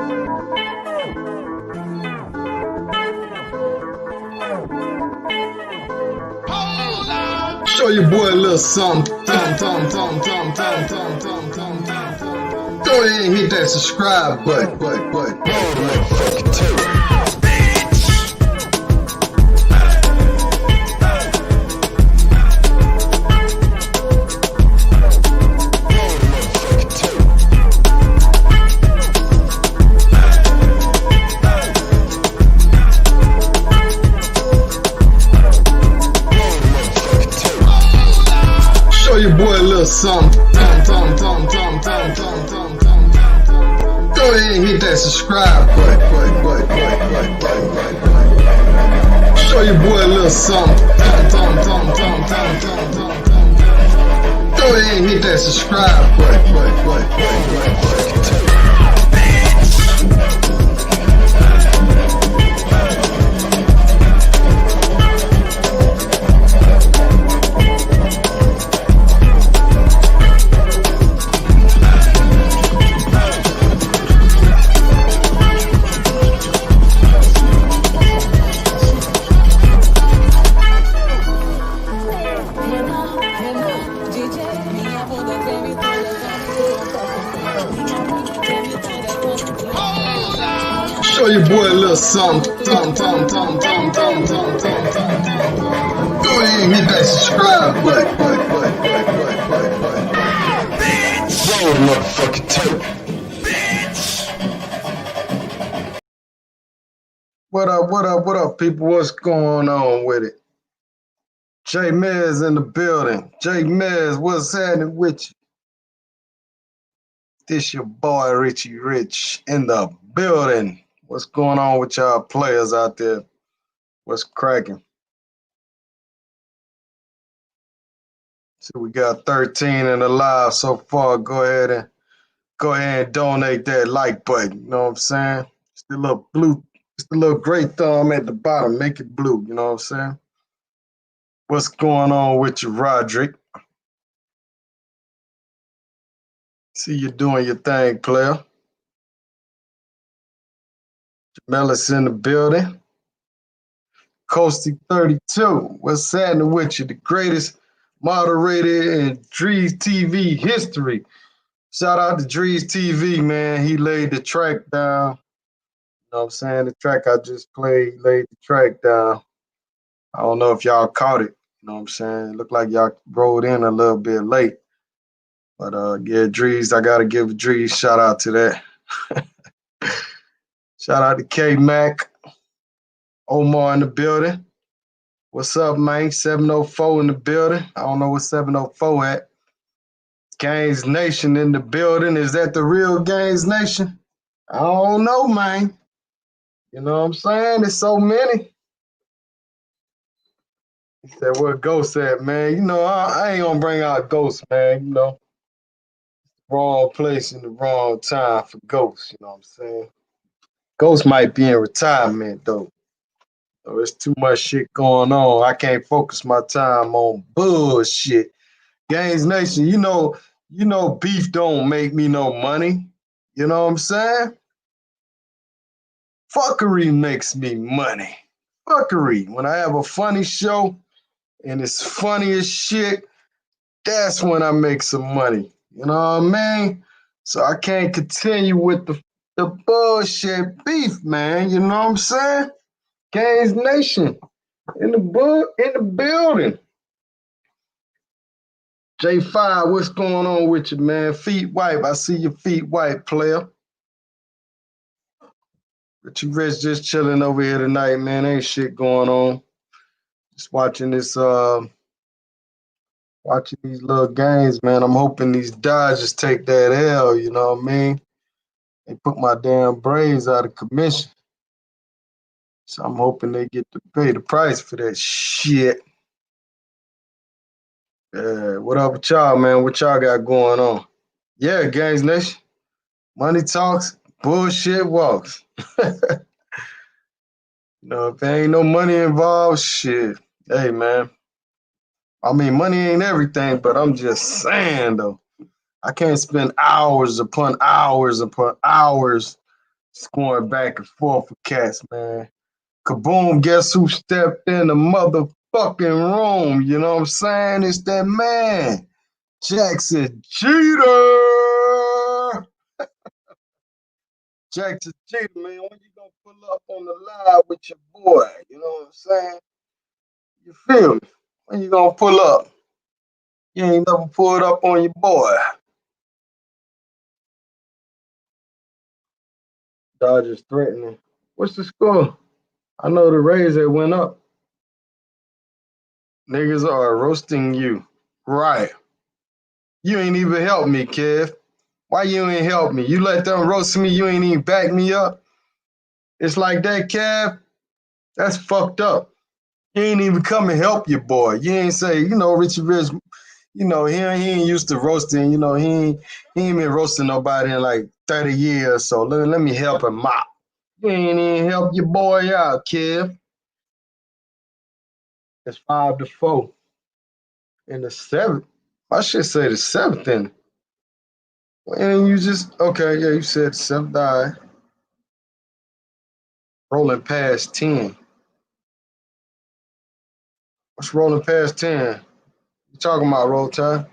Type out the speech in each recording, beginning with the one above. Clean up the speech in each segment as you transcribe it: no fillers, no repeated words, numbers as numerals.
Show your boy a little something. Go ahead and hit that subscribe button. Show your boy a little something. Go ahead and hit that subscribe button. Show your boy a little something. Go ahead and hit that subscribe button. Show your boy a little something. Go ahead and hit that subscribe button. Roll the motherfucking tape. What up, people? What's going on with it? J Mez in the building. J Mez, what's happening with you? This your boy Richie Rich in the building. What's going on with y'all players out there? What's cracking? So we got 13 in the live so far. Go ahead and donate that like button. You know what I'm saying? It's the little blue, it's the little gray thumb at the bottom. Make it blue. You know what I'm saying? What's going on with you, Roderick? See you doing your thing, player. Jamelis in the building. Coasty 32. What's happening with you? The greatest moderator in Drees TV history. Shout out to Drees TV, man. He laid the track down. You know what I'm saying? The track I just played, laid the track down. I don't know if y'all caught it. You know what I'm saying? Looked like y'all rolled in a little bit late. But yeah, Drees, I gotta give Drees shout out to that. Shout out to K-Mac. Omar in the building. What's up, man? 704 in the building. I don't know what 704 at. Gaines Nation in the building. Is that the real Gaines Nation? I don't know, man. You know what I'm saying? There's so many. He said, where Ghost at, man? You know, I ain't gonna bring out Ghost, man. You know, wrong place in the wrong time for Ghost. You know what I'm saying? Ghost might be in retirement, though. So there's too much shit going on. I can't focus my time on bullshit. Gaines Nation, you know, beef don't make me no money. You know what I'm saying? Fuckery makes me money. Fuckery. When I have a funny show and it's funny as shit, that's when I make some money. You know what I mean? So I can't continue with the bullshit beef, man. You know what I'm saying? Gaines Nation in the building. J5, what's going on with you, man? Feet wipe. I see your feet wipe, player. Richie Rich just chilling over here tonight, man. Ain't shit going on. Just watching this, watching these little games, man. I'm hoping these Dodgers take that L, you know what I mean? They put my damn Braves out of commission. So I'm hoping they get to pay the price for that shit. What up with y'all, man? What y'all got going on? Yeah, Gaines Nation. Money talks, bullshit walks. If there ain't no money involved, shit. Hey, man. I mean, money ain't everything, but I'm just saying, though. I can't spend hours upon hours Just going back and forth with cats, man. Kaboom, guess who stepped in the motherfucking room? You know what I'm saying? It's that man, Jackson Jeter. Jackson Jeter, man. When you gonna pull up on the live with your boy? You know what I'm saying? You feel me? When you gonna pull up? You ain't never pulled up on your boy. Dodgers threatening. What's the score? I know the Rays that went up. Niggas are roasting you. Right. You ain't even help me, kid. Why you ain't help me? You let them roast me, you ain't even back me up. It's like that, Cav. That's fucked up. You ain't even come and help your boy. You ain't say, Richie Rich, he ain't used to roasting, he ain't been roasting nobody in like 30 years, so let me help him out. You ain't even help your boy out, kid. It's 5-4. In the seventh. I should say the seventh inning. And you just okay, yeah, you said seventh die. Rolling past 10. What's rolling past 10? You talking about roll time?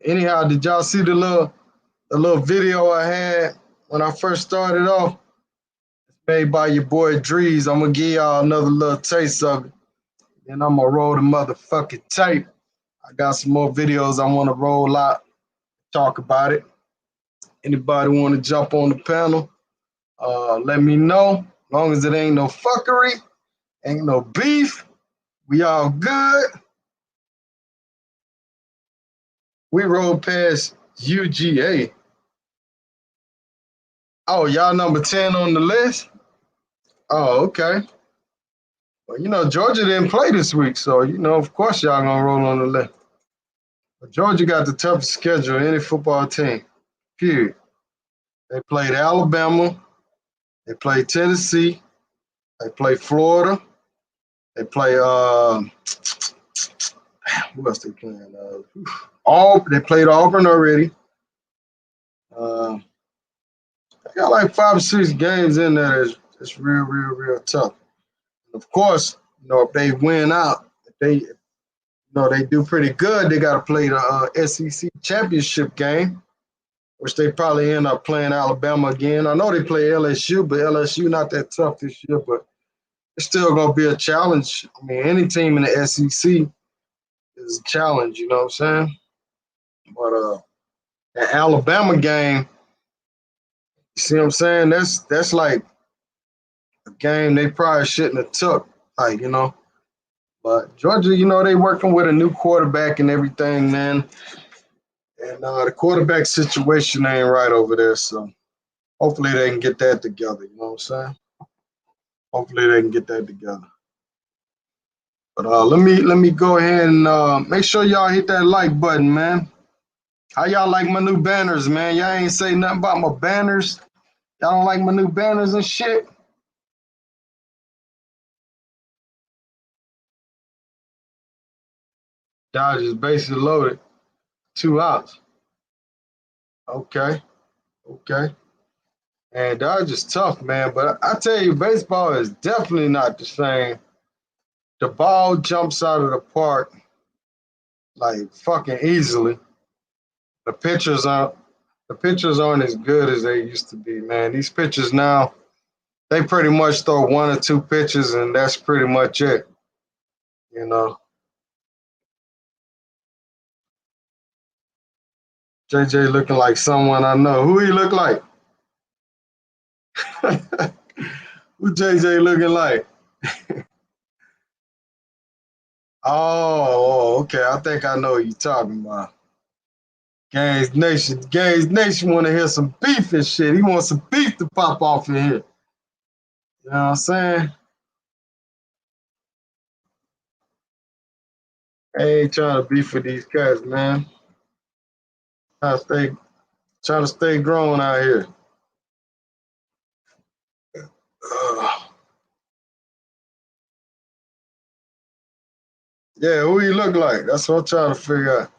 Anyhow, did y'all see the little video I had when I first started off? It's made by your boy Drees. I'm gonna give y'all another little taste of it. Then I'm gonna roll the motherfucking tape. I got some more videos I wanna roll out, talk about it. Anybody wanna jump on the panel? Let me know. As long as it ain't no fuckery, ain't no beef, we all good. We rolled past UGA. Oh, y'all number 10 on the list? Oh, okay. Well, Georgia didn't play this week, so, of course y'all gonna roll on the list. But Georgia got the toughest schedule of any football team, period. They played Alabama, they played Tennessee, they played Florida, they play, who else they playing? They played Auburn already. They got like 5 or 6 games in there that's real, real, real tough. And of course, if they win out, if they do pretty good, they got to play the SEC championship game, which they probably end up playing Alabama again. I know they play LSU, but LSU not that tough this year, but it's still going to be a challenge. I mean, any team in the SEC is a challenge, you know what I'm saying? But the Alabama game, you see what I'm saying? That's like a game they probably shouldn't have took, like. But Georgia, they working with a new quarterback and everything, man. And the quarterback situation ain't right over there, so hopefully they can get that together. You know what I'm saying? Hopefully they can get that together. But let me go ahead and make sure y'all hit that like button, man. How y'all like my new banners, man? Y'all ain't say nothing about my banners. Y'all don't like my new banners and shit? Dodgers basically loaded. 2 outs. Okay. Okay. And Dodgers tough, man. But I tell you, baseball is definitely not the same. The ball jumps out of the park like fucking easily. The pitchers aren't the pitchers aren't as good as they used to be, man. These pitchers now, they pretty much throw 1 or 2 pitches and that's pretty much it. You know. JJ looking like someone I know. Who he look like? Who JJ looking like? Oh, okay. I think I know what you're talking about. Gaines Nation want to hear some beef and shit. He wants some beef to pop off in here. You know what I'm saying? I ain't trying to beef with these cats, man. Trying to stay, trying to stay grown out here. Uh, yeah, who he look like? That's what I'm trying to figure out.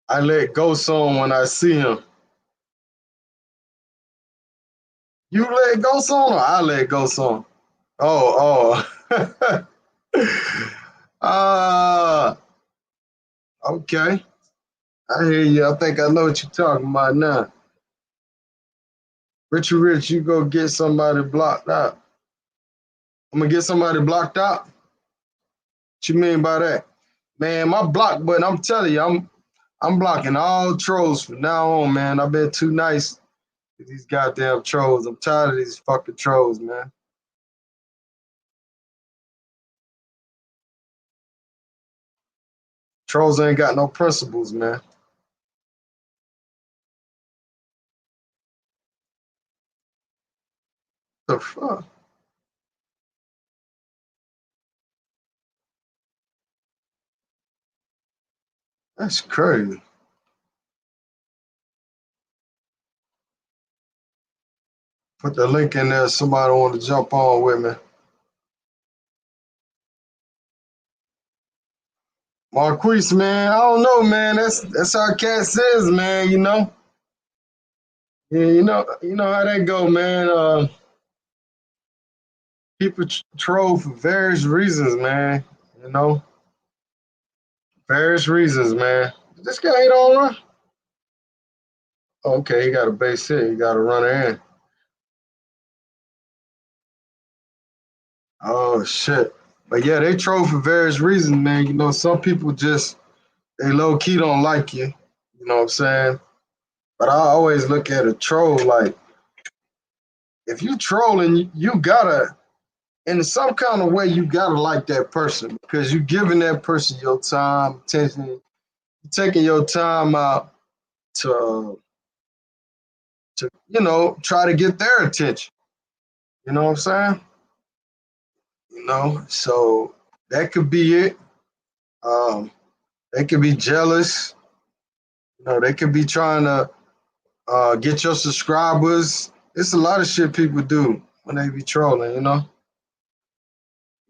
I let Ghost on when I see him. You let Ghost on or I let Ghost on? Oh. uh okay. I hear you. I think I know what you're talking about now. Richie Rich, you go get somebody blocked out. I'm gonna get somebody blocked out. What you mean by that? Man, my block button, I'm telling you, I'm blocking all trolls from now on, man. I've been too nice to these goddamn trolls. I'm tired of these fucking trolls, man. Trolls ain't got no principles, man. The fuck? That's crazy. Put the link in there. Somebody want to jump on with me. Marquise, man, I don't know, man. That's how Cat says, man. You know, yeah, you know how that go, man. People troll for various reasons, man. You know, various reasons, man. This guy ain't on run. Okay, he got a base hit. He got a runner in. Oh shit. But yeah, they troll for various reasons, man. You know, some people just they low key don't like you. You know what I'm saying? But I always look at a troll like if you trolling, you gotta in some kind of way you gotta like that person because you giving that person your time, attention, you taking your time out to try to get their attention. You know what I'm saying? You know, so that could be it. Um, they could be jealous. You know, they could be trying to get your subscribers. It's a lot of shit people do when they be trolling.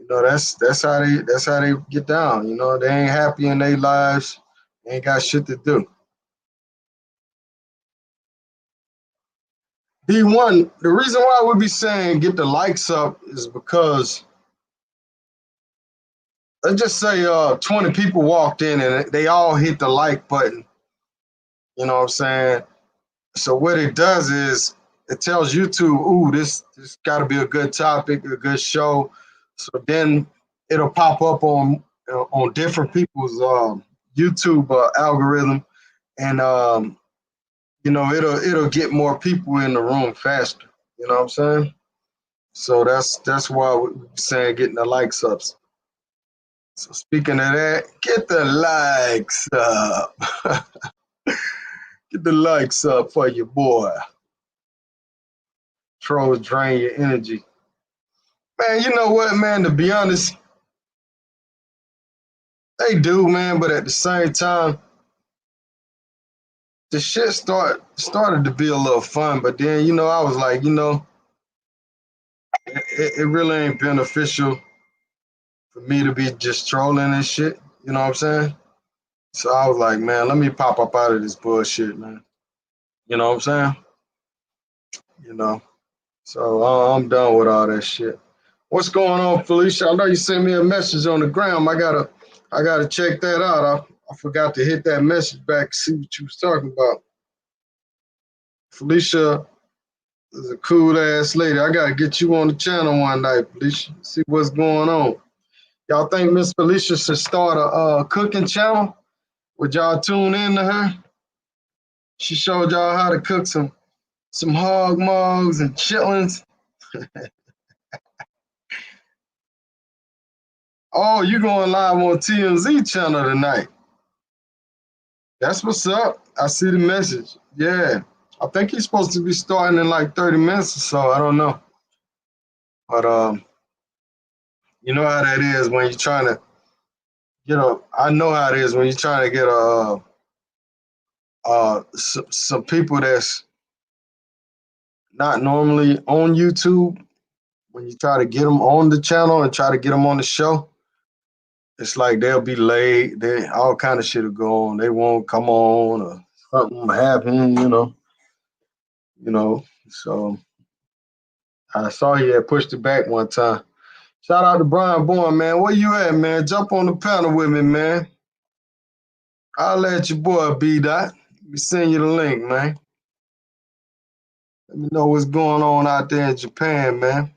That's how they get down. You know, they ain't happy in their lives. They ain't got shit to do. D1, the reason why we be saying get the likes up is because let's just say 20 people walked in and they all hit the like button. You know what I'm saying? So what it does is it tells YouTube, ooh, this got to be a good topic, a good show. So then it'll pop up on different people's YouTube algorithm, and it'll get more people in the room faster. You know what I'm saying? So that's why we're saying getting the likes up. So speaking of that, get the likes up. Get the likes up for your boy. Trolls drain your energy. Man, you know what, man? To be honest, they do, man. But at the same time, the shit started to be a little fun. But then, I was like, it really ain't beneficial for me to be just trolling and shit. You know what I'm saying? So I was like, man, let me pop up out of this bullshit, man. You know what I'm saying? You know. So I'm done with all that shit. What's going on, Felicia? I know you sent me a message on the gram. I gotta check that out. I forgot to hit that message back, see what you was talking about. Felicia is a cool ass lady. I gotta get you on the channel one night, Felicia. See what's going on. Y'all think Miss Felicia should start a cooking channel? Would y'all tune in to her? She showed y'all how to cook some hog mugs and chitlins. Oh, you going live on TMZ channel tonight? That's what's up. I see the message. Yeah. I think he's supposed to be starting in like 30 minutes or so. I don't know. But you know how that is when you're trying to I know how it is when you're trying to get some people that's not normally on YouTube, when you try to get them on the channel and try to get them on the show. it's like they'll be late. They all kind of shit will go on. They won't come on or something happen, you know. So I saw he had pushed it back one time. Shout out to Brian Bourne, man. Where you at, man? Jump on the panel with me, man. I'll let your boy B Dot. We send you the link, man. Let me know what's going on out there in Japan, man.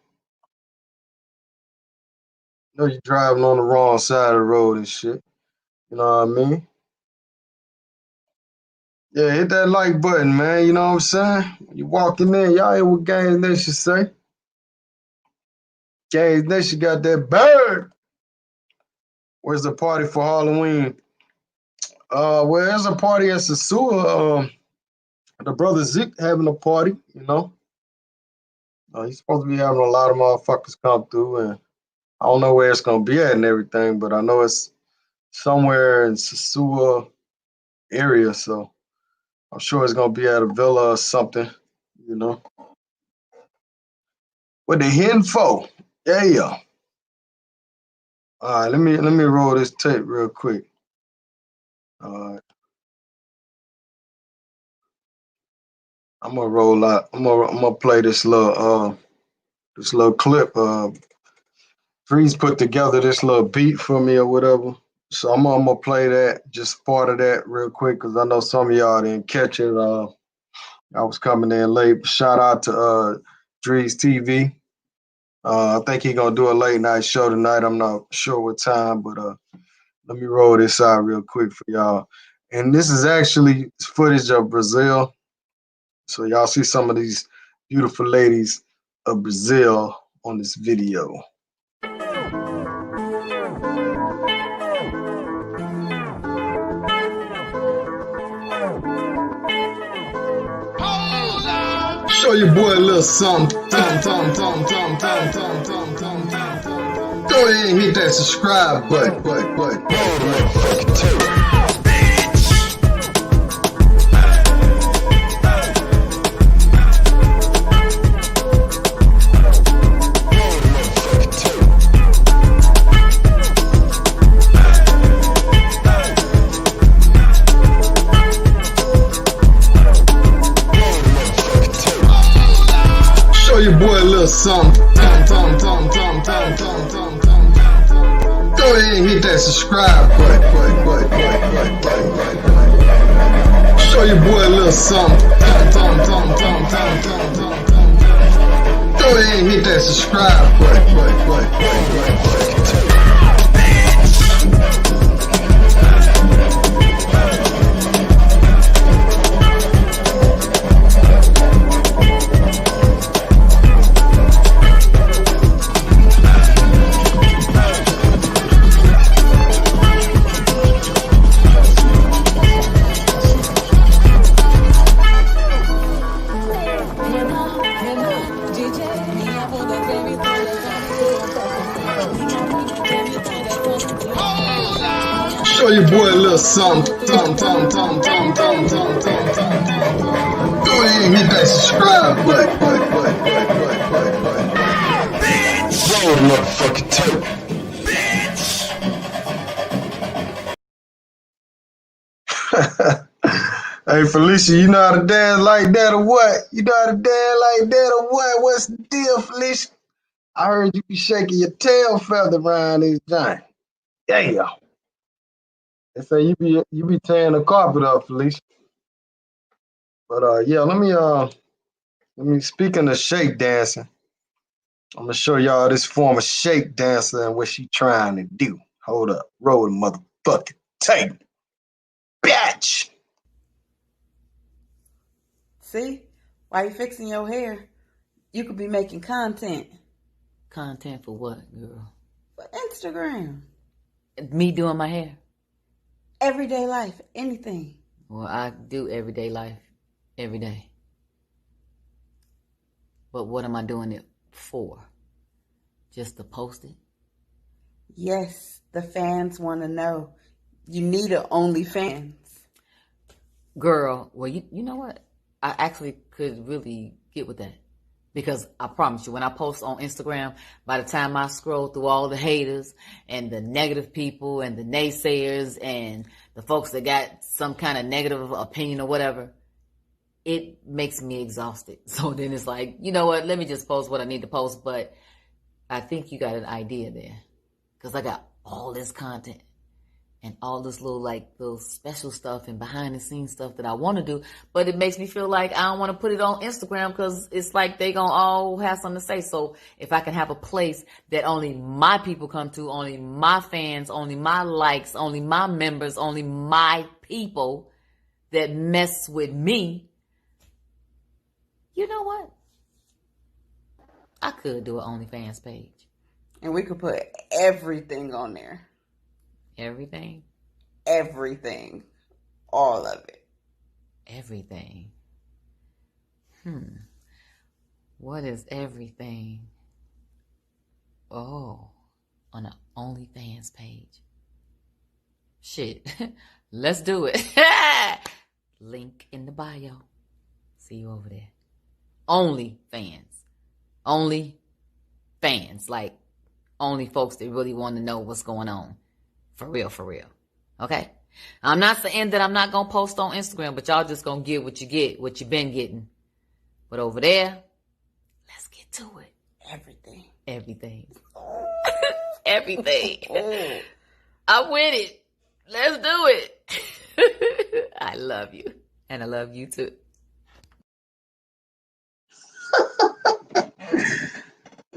Know you're driving on the wrong side of the road and shit. You know what I mean? Yeah, hit that like button, man. You know what I'm saying? When you walking in, y'all hear what Games Nation say? Games Nation got that bird. Where's the party for Halloween? Well, there's a party at Sasua. The brother Zeke having a party, you know. He's supposed to be having a lot of motherfuckers come through, and I don't know where it's gonna be at and everything, but I know it's somewhere in Sasua area, so I'm sure it's gonna be at a villa or something, you know. What the hen for? Yeah. All right, let me roll this tape real quick. All right. I'm gonna roll out. I'm gonna play this little clip. Freeze put together this little beat for me or whatever. So I'm gonna play that, just part of that real quick, because I know some of y'all didn't catch it. I was coming in late. Shout out to Drees TV. I think he gonna do a late night show tonight. I'm not sure what time, but let me roll this out real quick for y'all. And this is actually footage of Brazil. So y'all see some of these beautiful ladies of Brazil on this video. Show your boy a little something. Go ahead and hit that subscribe button. Show your boy a little something. Go ahead and hit that subscribe button. Show your boy a little something. Go ahead and hit that subscribe button. Show your boy a little something. Go ahead and hit that subscribe button. Roll the motherfucking tape. Hey Felicia, you know how to dance like that or what? You know how to dance like that or what? What's the deal, Felicia? I heard you be shaking your tail feather around this joint. Yeah. They say you be tearing the carpet up, Felicia. But yeah, let me speaking of shake dancing, I'm gonna show y'all this form of shake dancer and what she trying to do. Hold up, roll the motherfucking tape, bitch. See, while you fixing your hair, you could be making content. Content for what, girl? For Instagram. Me doing my hair? Everyday life, anything. Well, I do everyday life every day. But what am I doing it for? Just to post it? Yes, the fans want to know. You need a OnlyFans. Girl, well, you know what? I actually could really get with that. Because I promise you, when I post on Instagram, by the time I scroll through all the haters and the negative people and the naysayers and the folks that got some kind of negative opinion or whatever, it makes me exhausted. So then it's like, you know what? Let me just post what I need to post. But I think you got an idea there, because I got all this content and all this little special stuff and behind the scenes stuff that I want to do, but it makes me feel like I don't want to put it on Instagram because it's like they gonna all have something to say. So if I can have a place that only my people come to, only my fans, only my likes, only my members, only my people that mess with me, you know what? I could do an OnlyFans page. And we could put everything on there. Everything? Everything. All of it. Everything. What is everything? Oh, on an OnlyFans page. Shit. Let's do it. Link in the bio. See you over there. OnlyFans. Only fans. Like, only folks that really want to know what's going on. For real, for real. Okay? I'm not saying that I'm not going to post on Instagram, but y'all just going to get, what you've been getting. But over there, let's get to it. Everything. Everything. Everything. I'm with it. Let's do it. I love you. And I love you too.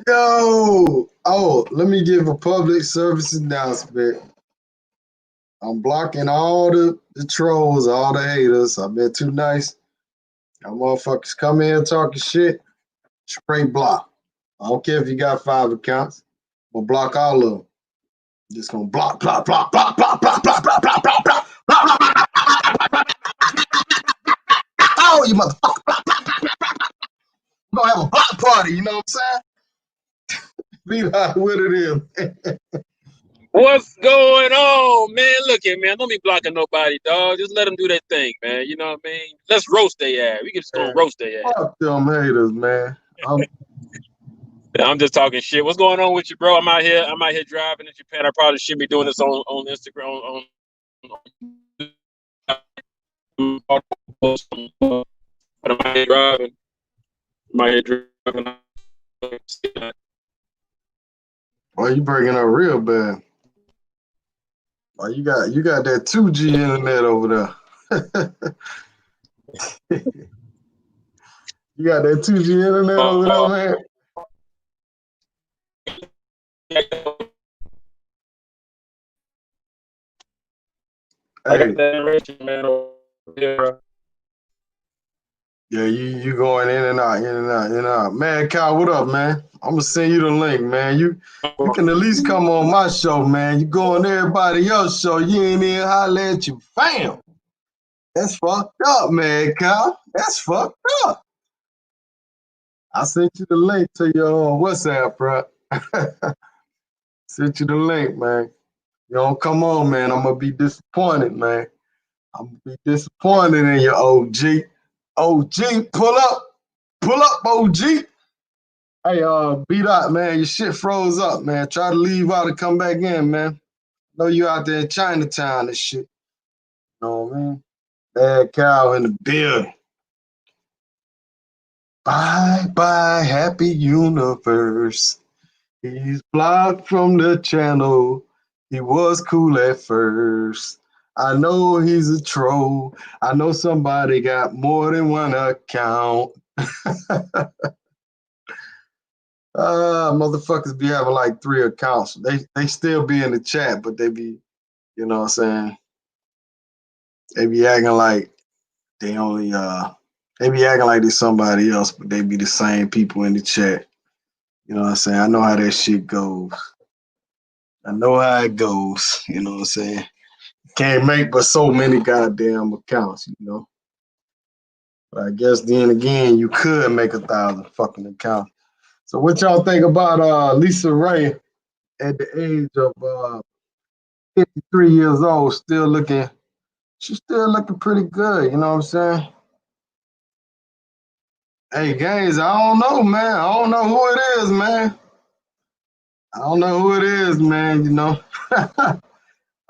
Yo! Oh, let me give a public service announcement. I'm blocking all the trolls, all the haters. I've been too nice. Y'all motherfuckers come in talking shit, straight block. I don't care if you got 5 accounts. I'm gonna block all of them. Just gonna block, block, block, block, block, block, block, block, block, block, block, block, block. Oh, you motherfucker! We're gonna have a block party. You know what I'm saying? Be like what it is. What's going on, man? Look at man, don't be blocking nobody, dog. Just let them do their thing, man. You know what I mean? Let's roast their ass. We just gonna roast their ass. Fuck them haters, man. I'm just talking shit. What's going on with you, bro? I'm out here driving in Japan. I probably shouldn't be doing this on Instagram. But I'm out here driving. Well, you breaking up real bad. Well, you got that 2G internet over there. You got that 2G internet over there, man. I got that man over there. Yeah, you going in and out, in and out, in and out. Man, Kyle, what up, man? I'm gonna send you the link, man. You can at least come on my show, man. You go on everybody else's show. You ain't even holler at your fam. That's fucked up, man, Kyle. That's fucked up. I sent you the link to your WhatsApp, bro. Sent you the link, man. You don't come on, man. I'm gonna be disappointed, man. I'm gonna be disappointed in your OG. OG, pull up, OG. Hey, B-Dot, man, your shit froze up, man. Try to leave out and come back in, man. Know you out there in Chinatown and shit. You know what I mean? Bad cow in the building. Bye, bye, happy universe. He's blocked from the channel. He was cool at first. I know he's a troll. I know somebody got more than one account. Motherfuckers be having like 3 accounts. They still be in the chat, but they be, you know what I'm saying? They be acting like they only they be acting like they're somebody else, but they be the same people in the chat. You know what I'm saying? I know how that shit goes. I know how it goes. You know what I'm saying? Can't make but so many goddamn accounts, you know. But I guess then again, you could make 1,000 fucking accounts. So what y'all think about Lisa Ray at the age of 53 years old, she's still looking pretty good, you know what I'm saying? Hey, Gaines, I don't know, man. I don't know who it is, man. I don't know who it is, man. You know, I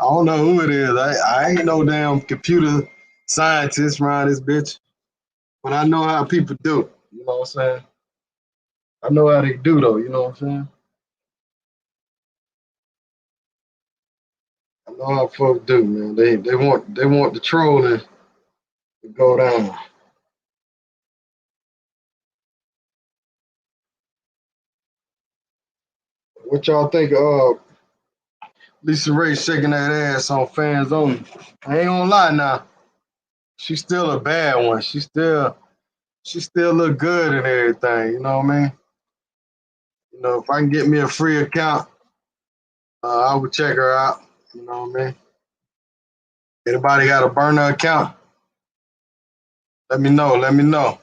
don't know who it is. I ain't no damn computer scientist around this bitch, but I know how people do. You know what I'm saying? I know how they do, though. You know what I'm saying? I know how folks do, man. They want the trolling to go down. What y'all think? Lisa Ray shaking that ass on fans only. I ain't gonna lie now. She's still a bad one. She still look good and everything. You know what I mean? You know, if I can get me a free account, I would check her out. You know what I mean? Anybody got a burner account? Let me know. Let me know.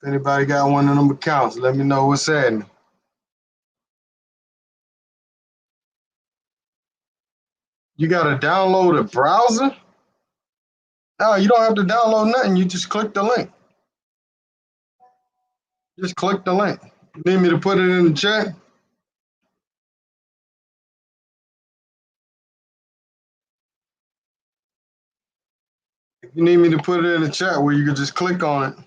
If anybody got one of them accounts, let me know what's happening. You gotta download a browser? No, you don't have to download nothing. You just click the link. Just click the link. You need me to put it in the chat? If you need me to put it in the chat where you can just click on it.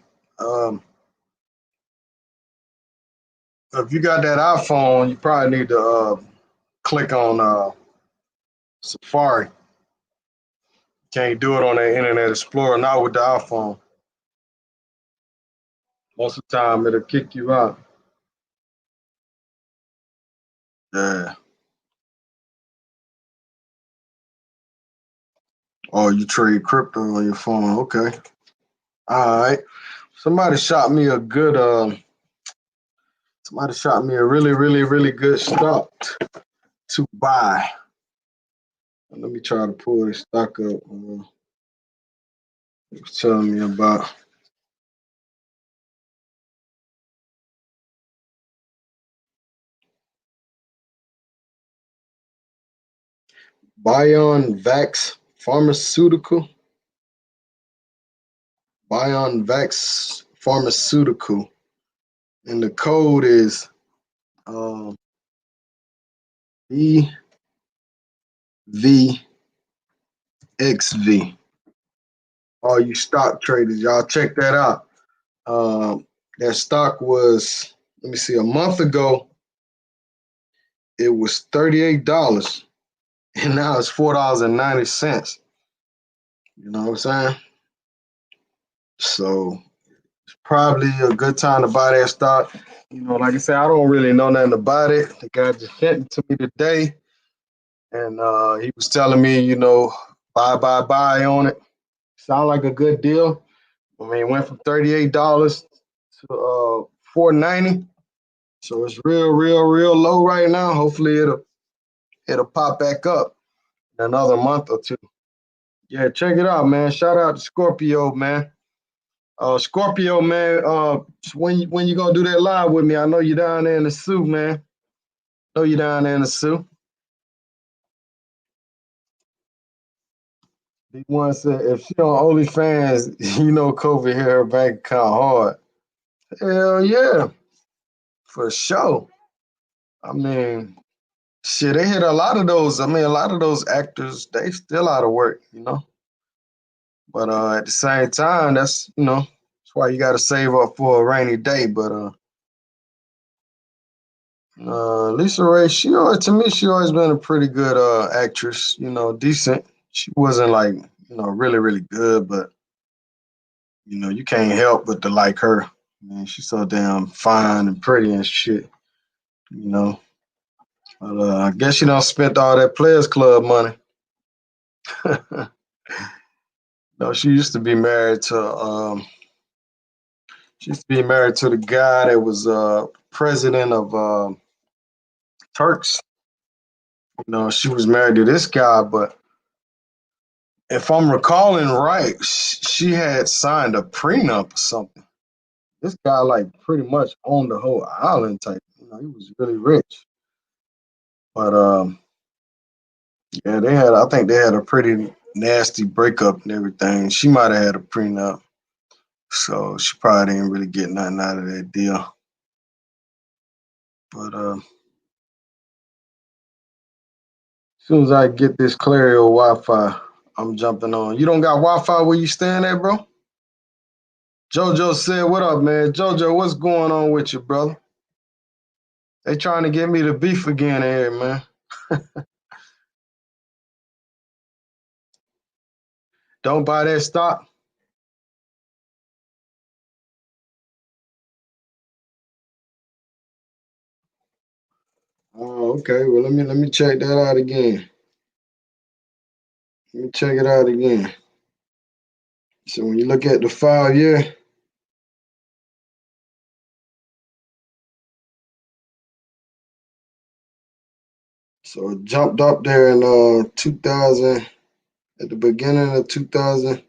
If you got that iPhone, you probably need to click on Safari. Can't do it on the Internet Explorer, not with the iPhone. Most of the time, it'll kick you out. Yeah. Oh, you trade crypto on your phone. Okay. All right. Somebody shot me a good. Somebody shot me a really, really, really good stock to buy. Let me try to pull this stock up. It was telling me about. Bion Vax Pharmaceutical. Bion Vax Pharmaceutical. And the code is BVXV. All you stock traders, y'all check that out. That stock was, let me see, a month ago, it was $38, and now it's $4.90. You know what I'm saying? So it's probably a good time to buy that stock. You know, like I said, I don't really know nothing about it. The guy just sent it to me today, and he was telling me, you know, buy on it. Sound like a good deal. I mean, it went from $38 to $4.90. So it's real low right now. Hopefully it'll pop back up in another month or two. Yeah, check it out, man. Shout out to Scorpio, man. Scorpio, man. When you gonna do that live with me? I know you down there in the Sioux, man. I know you down there in the Sioux. Big one said if she on OnlyFans, you know Kobe hit her bank account hard. Hell yeah, for sure. I mean, shit, they hit a lot of those. I mean, a lot of those actors, they still out of work, you know. But at the same time, that's why you got to save up for a rainy day. But Lisa Ray, to me, she always been a pretty good actress. You know, decent. She wasn't like really good, but you can't help but to like her. Man, she's so damn fine and pretty and shit. You know, but I guess she don't spent all that Players Club money. No, she used to be married to the guy that was president of Turks. You know, she was married to this guy, but if I'm recalling right, she had signed a prenup or something. This guy like pretty much owned the whole island type. You know, he was really rich. But yeah, I think they had a pretty nasty breakup and everything. She might have had a prenup, so she probably didn't really get nothing out of that deal. But as soon as I get this Clario Wi-Fi, I'm jumping on. You don't got Wi-Fi where you staying at, bro? JoJo said, "What up, man? JoJo, what's going on with you, brother? They trying to get me to beef again here, man. Don't buy that stock." Oh, okay. Well, let me check that out again. Let me check it out again. So when you look at the 5 year, so it jumped up there in 2000, at the beginning of 2000.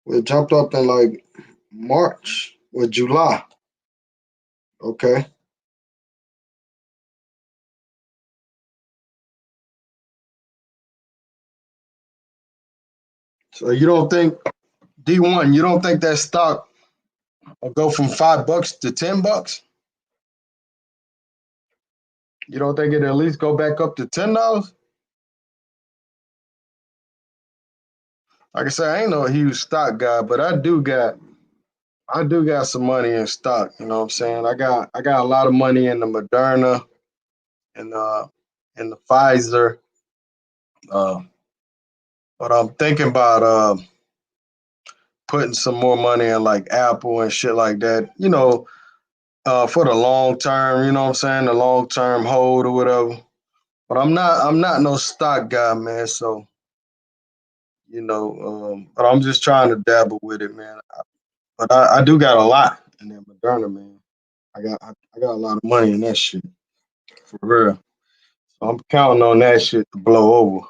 Well, it jumped up in like March or July. Okay. So you don't think D1? You don't think that stock will go from $5 to $10? You don't think it at least go back up to $10? Like I said, I ain't no huge stock guy, but I do got some money in stock. You know what I'm saying? I got a lot of money in the Moderna and in the Pfizer. Uh, but I'm thinking about putting some more money in like Apple and shit like that. For the long term. You know what I'm saying? The long term hold or whatever. But I'm not no stock guy, man. So but I'm just trying to dabble with it, man. But I do got a lot in that Moderna, man. I got a lot of money in that shit for real. So I'm counting on that shit to blow over.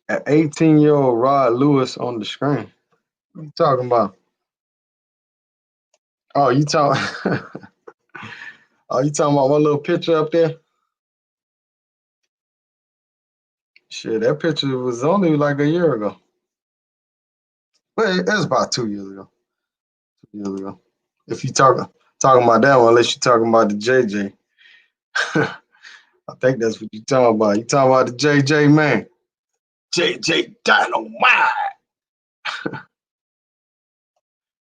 An 18-year-old Rod Lewis on the screen. What you talking about? Oh, you talking? Oh, you talking about one little picture up there? Shit, that picture was only like a year ago. Well, it was about 2 years ago. 2 years ago. If you talking about that one, unless you're talking about the JJ. I think that's what you talking about. You talking about the JJ, man? JJ Dynamite.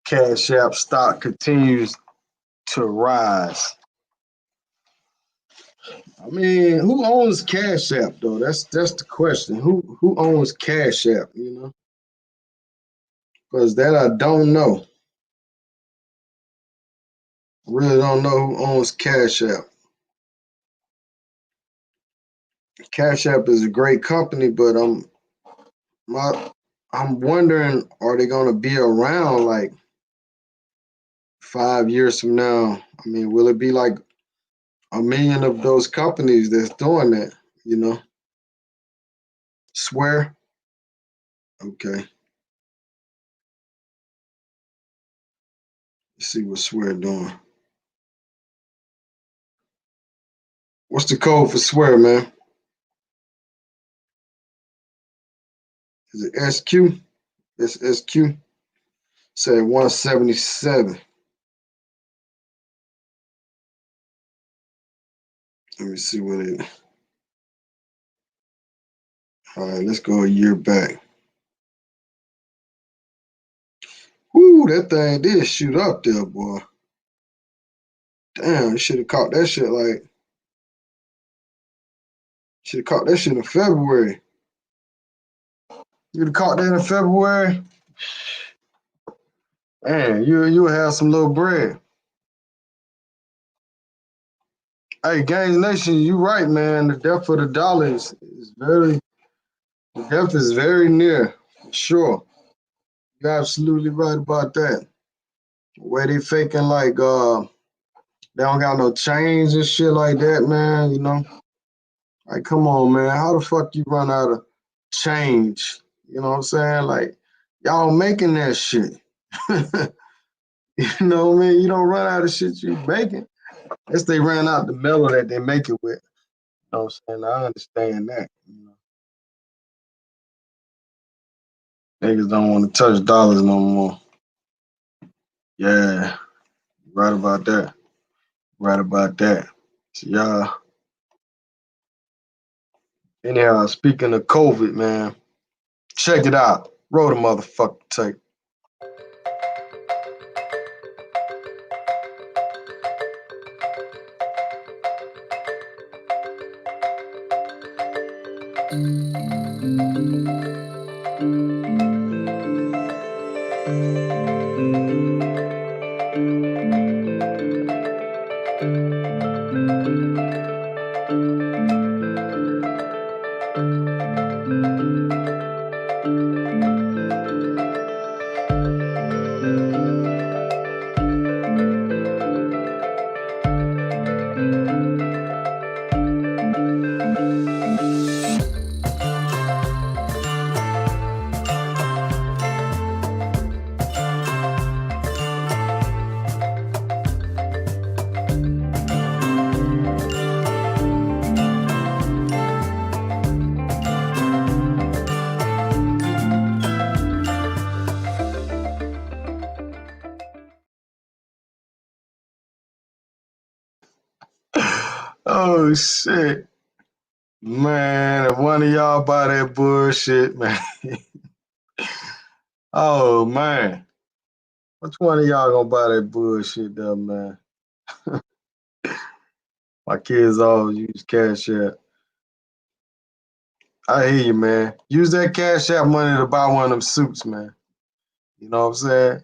Cash App stock continues to rise. I mean, who owns Cash App though? That's the question. Who owns Cash App? Because that I don't know. Really don't know who owns Cash App. Cash App is a great company, but I'm wondering, are they gonna be around like 5 years from now? I mean, will it be like a million of those companies that's doing that? Swear? Okay. Let's see what Swear doing. What's the code for Swear, man? Is it SQ? It's SQ. Say 177. Let me see what it. All right, let's go a year back. Woo, that thing did shoot up there, boy. Damn, you should have caught that shit should have caught that shit in February. You'd have caught that in February. Man, you would have some little bread. Hey, Gaines Nation, you right, man. The death of the dollar is very, the death is very near. Sure. You're absolutely right about that. Where they faking like they don't got no chains and shit like that, man. Like, come on, man. How the fuck you run out of change? You know what I'm saying? Like, y'all making that shit. You know what I mean? You don't run out of shit you making. Unless they ran out the metal that they make it with. know what I'm saying? I understand that. You know? Niggas don't want to touch dollars no more. Yeah, right about that. Right about that. So, y'all. Anyhow, speaking of COVID, man, check it out. Roll the motherfucking tape. Oh shit. Man, if one of y'all buy that bullshit, man. Oh man. Which one of y'all gonna buy that bullshit though, man? My kids always use Cash App. I hear you, man. Use that Cash App money to buy one of them suits, man. You know what I'm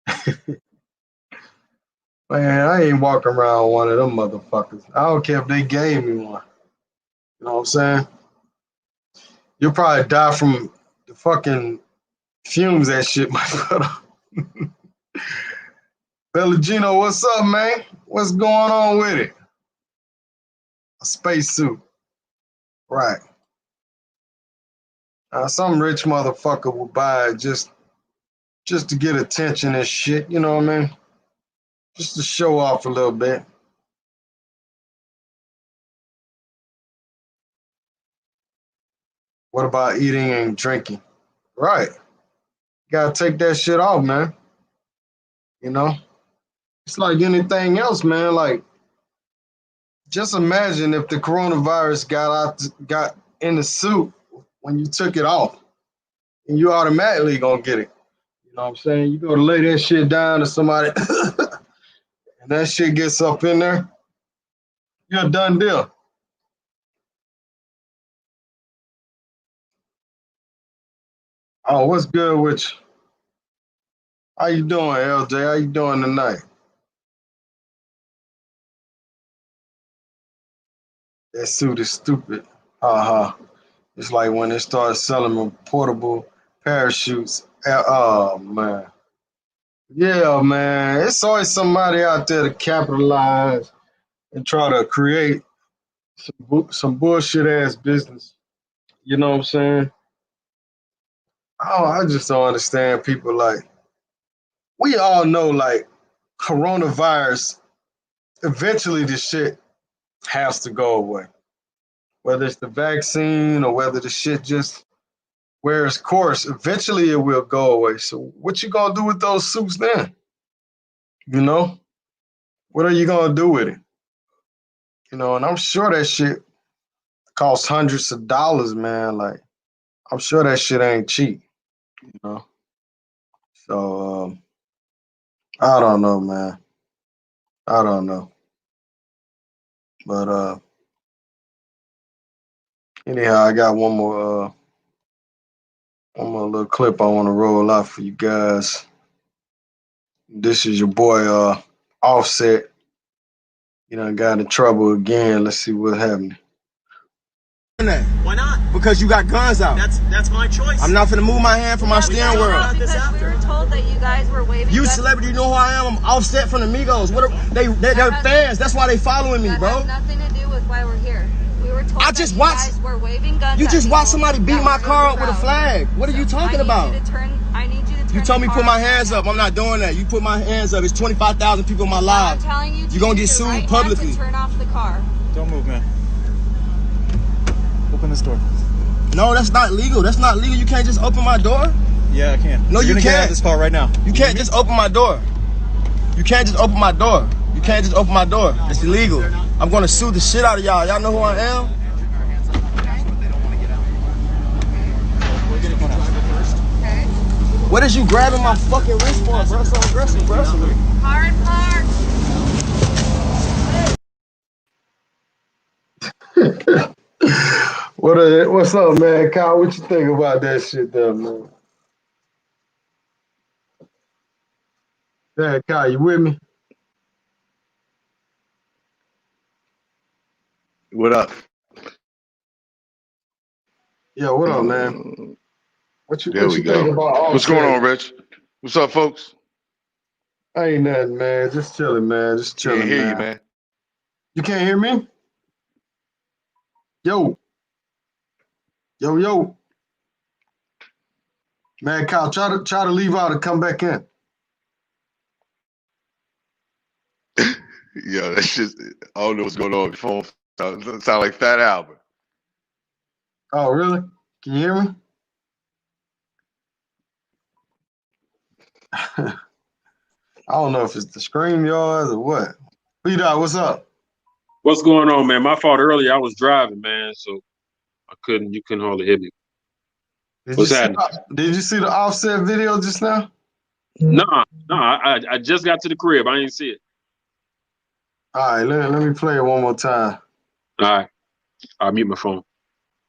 saying? Man, I ain't walking around with one of them motherfuckers. I don't care if they gave me one. You know what I'm saying? You'll probably die from the fucking fumes that shit might put on. Bellagino, what's up, man? What's going on with it? A spacesuit. Right. Some rich motherfucker will buy it just to get attention and shit, you know what I mean? Just to show off a little bit. What about eating and drinking? Right. Gotta take that shit off, man. You know? It's like anything else, man. Like, just imagine if the coronavirus got in the suit when you took it off, and you automatically gonna get it. You know what I'm saying? You go to lay that shit down to somebody, and that shit gets up in there, you're a done deal. Oh, what's good with you? How you doing, LJ? How you doing tonight? That suit is stupid. It's like when they started selling portable parachutes. Oh man. Yeah, man. It's always somebody out there to capitalize and try to create some bullshit ass business. You know what I'm saying? Oh, I just don't understand people like we all know like coronavirus, eventually this shit has to go away. Whether it's the vaccine or whether the shit just wears course, eventually it will go away. So what you gonna do with those suits then? You know? What are you gonna do with it? You know, and I'm sure that shit costs hundreds of dollars, man. Like, I'm sure that shit ain't cheap, you know? So, I don't know, man. I don't know. But, anyhow, I got one more little clip I want to roll out for you guys. This is your boy, Offset. You know, got in trouble again. Let's see what happened. Why not? Because you got guns out. That's my choice. I'm not finna move my hand from my steering wheel. Because we were told that you guys were waving. You celebrity, you know who I am? I'm Offset from the Migos. What are, they're fans. That's why they following me, that bro. Has nothing to do with why we're here. We were told I just that watched. you guys were waving guns. You just watched somebody beat my car up with a route. flag. What are you talking about? I need you to turn. You told me your put car my hands up. I'm not doing that. You put my hands up. It's 25,000 people in my live. I'm telling you. You're gonna get sued publicly. Turn off the car. Don't move, man. this door. No, that's not legal. That's not legal. You can't just open my door. Yeah, I can. No, you You're gonna get out can't. of this car right now. You can't just open my door. You can't just open my door. You can't just open my door. It's illegal. I'm gonna sue the shit out of y'all. Y'all know who I am? What is you grabbing my fucking wrist for, bro? So aggressive, bro. Hard park. What's up, man? Kyle, what you think about that shit there, man? Yeah, Kyle, you with me? What up? Yeah, what up, man? What you There we think go. about all What's going on, Rich? What's up, folks? Ain't nothing, man. Just chilling, man. Just chilling, Can't hear man. you, man. You can't hear me? Yo. Yo. Man, Kyle, try to leave out and come back in. Yo, that's just, I don't know what's going on. Your phone sound like Fat Albert. Oh, really? Can you hear me? I don't know if it's the StreamYards or what. B-Dot, what's up? What's going on, man? My fault earlier. I was driving, man, so you couldn't hardly hear me. What's happening? Did you see the Offset video just now? No, I just got to the crib. I didn't see it. All right, let me play it one more time. All right, I'll mute my phone.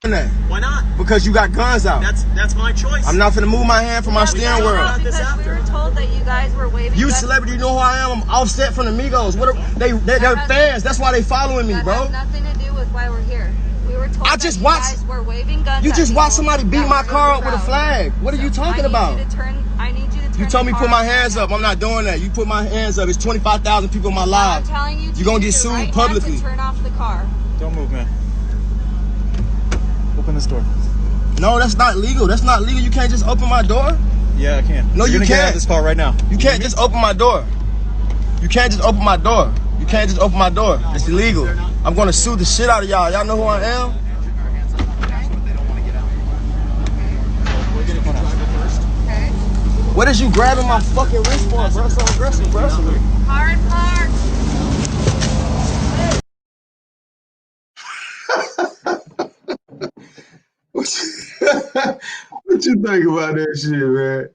Why not? Because you got guns out. That's my choice. I'm not finna move my hand from my steering wheel. Because we were told that you guys were waving. You guns. celebrity, you know who I am? I'm Offset from the Migos. They're fans. That's why they following me, That bro. has nothing to do with why we're here. We were told I just that you watched- guys were waving guns. You at just watched people somebody beat that my were car in up the with a crowd. flag. What are you talking about? I need you to turn You told me the put car my hands up. I'm not doing that. You put my hands up. It's 25,000 people in my I'm live. telling you, You're gonna get use sued your right hand publicly. to turn off the car. Don't move, man. Open this door. No, that's not legal. That's not legal. You can't just open my door. Yeah, I can. No, You're you gonna get out of can't. this car right now. You can't just open my door. You can't just open my door. You can't just open my door. It's illegal. I'm gonna sue the shit out of y'all. Y'all know who I am? What is you grabbing my fucking wrist for, bro? So aggressive, bro. Hard park. What you think about that shit, man?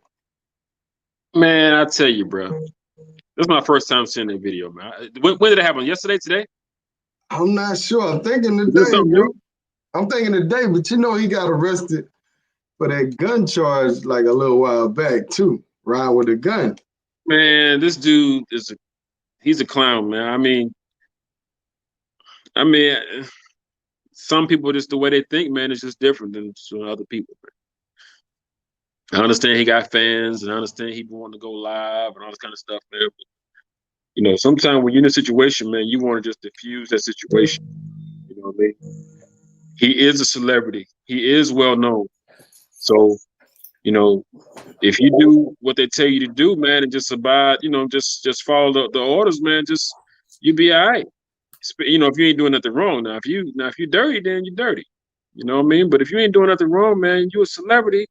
Man, I tell you, bro, this is my first time seeing that video, man. When did it happen? Yesterday? Today? I'm not sure. I'm thinking Is this today, something bro. new? I'm thinking today, but you know he got arrested for that gun charge like a little while back too, riding with a gun. Man, this dude he's a clown, man. I mean, some people just the way they think, man, is just different than some other people. Man. I understand he got fans, and I understand he want to go live and all this kind of stuff, man. But, you know, sometimes when you're in a situation, man, you want to just diffuse that situation. You know what I mean? He is a celebrity. He is well known. So, you know, if you do what they tell you to do, man, and just abide, you know, just follow the orders, man, you be all right. You know, if you ain't doing nothing wrong. Now, if you're dirty, then you're dirty. You know what I mean? But if you ain't doing nothing wrong, man, you a celebrity.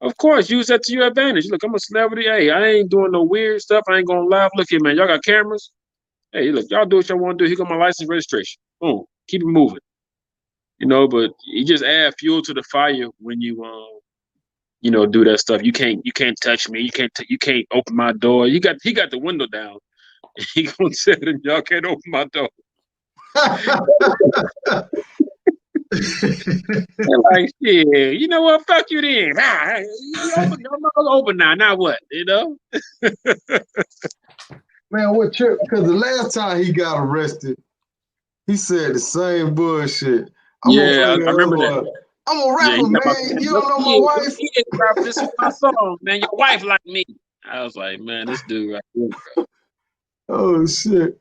Of course, use that to your advantage. Look, I'm a celebrity. Hey, I ain't doing no weird stuff. I ain't gonna lie. Look here, man. Y'all got cameras. Hey, look, y'all do what y'all want to do. Here go my license registration. Boom. Keep it moving. You know, but you just add fuel to the fire when you do that stuff. You can't touch me. You can't open my door. He got the window down. He gonna tell them y'all can't open my door. They're like, yeah, you know what? Fuck you then. I'm not gonna open now. Now what? You know? Man, what trip? Because the last time he got arrested, he said the same bullshit. I remember that. I'm a rapper, man. You don't know my wife? Yeah, this is my song, man. Your wife like me. I was like, man, this dude right here, bro. Oh shit.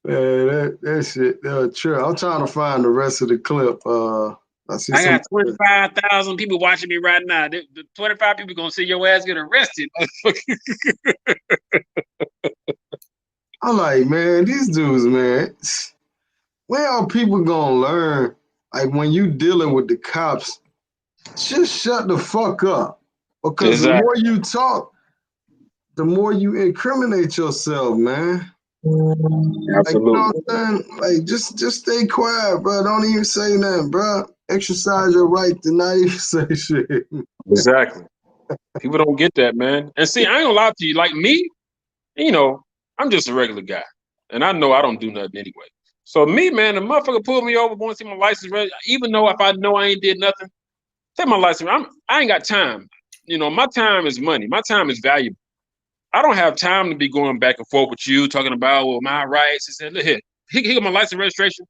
Man, that shit, true. I'm trying to find the rest of the clip. I got 25,000 people watching me right now. The 25 people gonna see your ass get arrested. I'm like, man, these dudes, man, when are people gonna learn like when you dealing with the cops, just shut the fuck up. Because the more you talk, the more you incriminate yourself, man. Like, you know what I'm saying? Like, just stay quiet, bro. Don't even say nothing, bro. Exercise your right to not even say shit. Exactly. People don't get that, man. And see, I ain't gonna lie to you. Like me, you know, I'm just a regular guy, and I know I don't do nothing anyway. So me, man, the motherfucker pulled me over, want to see my license, even though if I know I ain't did nothing, take my license. I ain't got time. You know, my time is money. My time is valuable. I don't have time to be going back and forth with you talking about well my rights. He said, look here, here got my license registration.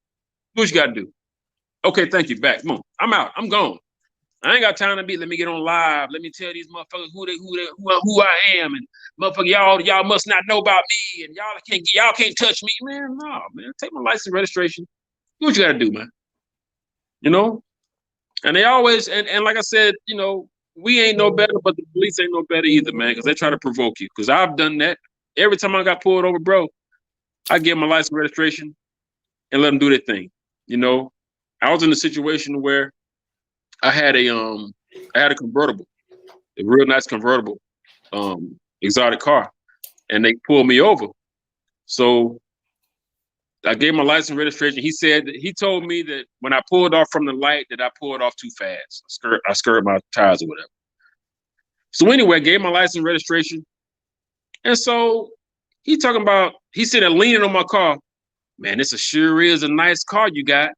Do what you got to do. Okay, thank you. Back, boom. I'm out. I'm gone. I ain't got time to be. Let me get on live. Let me tell these motherfuckers who I am, and motherfucker y'all must not know about me, and y'all can't touch me, man. No, man. Take my license registration. Do what you got to do, man. You know. And they always and like I said, you know, we ain't no better, but the police ain't no better either, man, because they try to provoke you. Because I've done that. Every time I got pulled over, bro, I give them a license registration and let them do their thing. You know, I was in a situation where I had a convertible, a real nice convertible, exotic car, and they pulled me over. So I gave him a license registration. He told me that when I pulled off from the light, that I pulled off too fast. I skirted my tires or whatever. So anyway, I gave him my license registration. And so he said that leaning on my car, man, this sure is a nice car you got.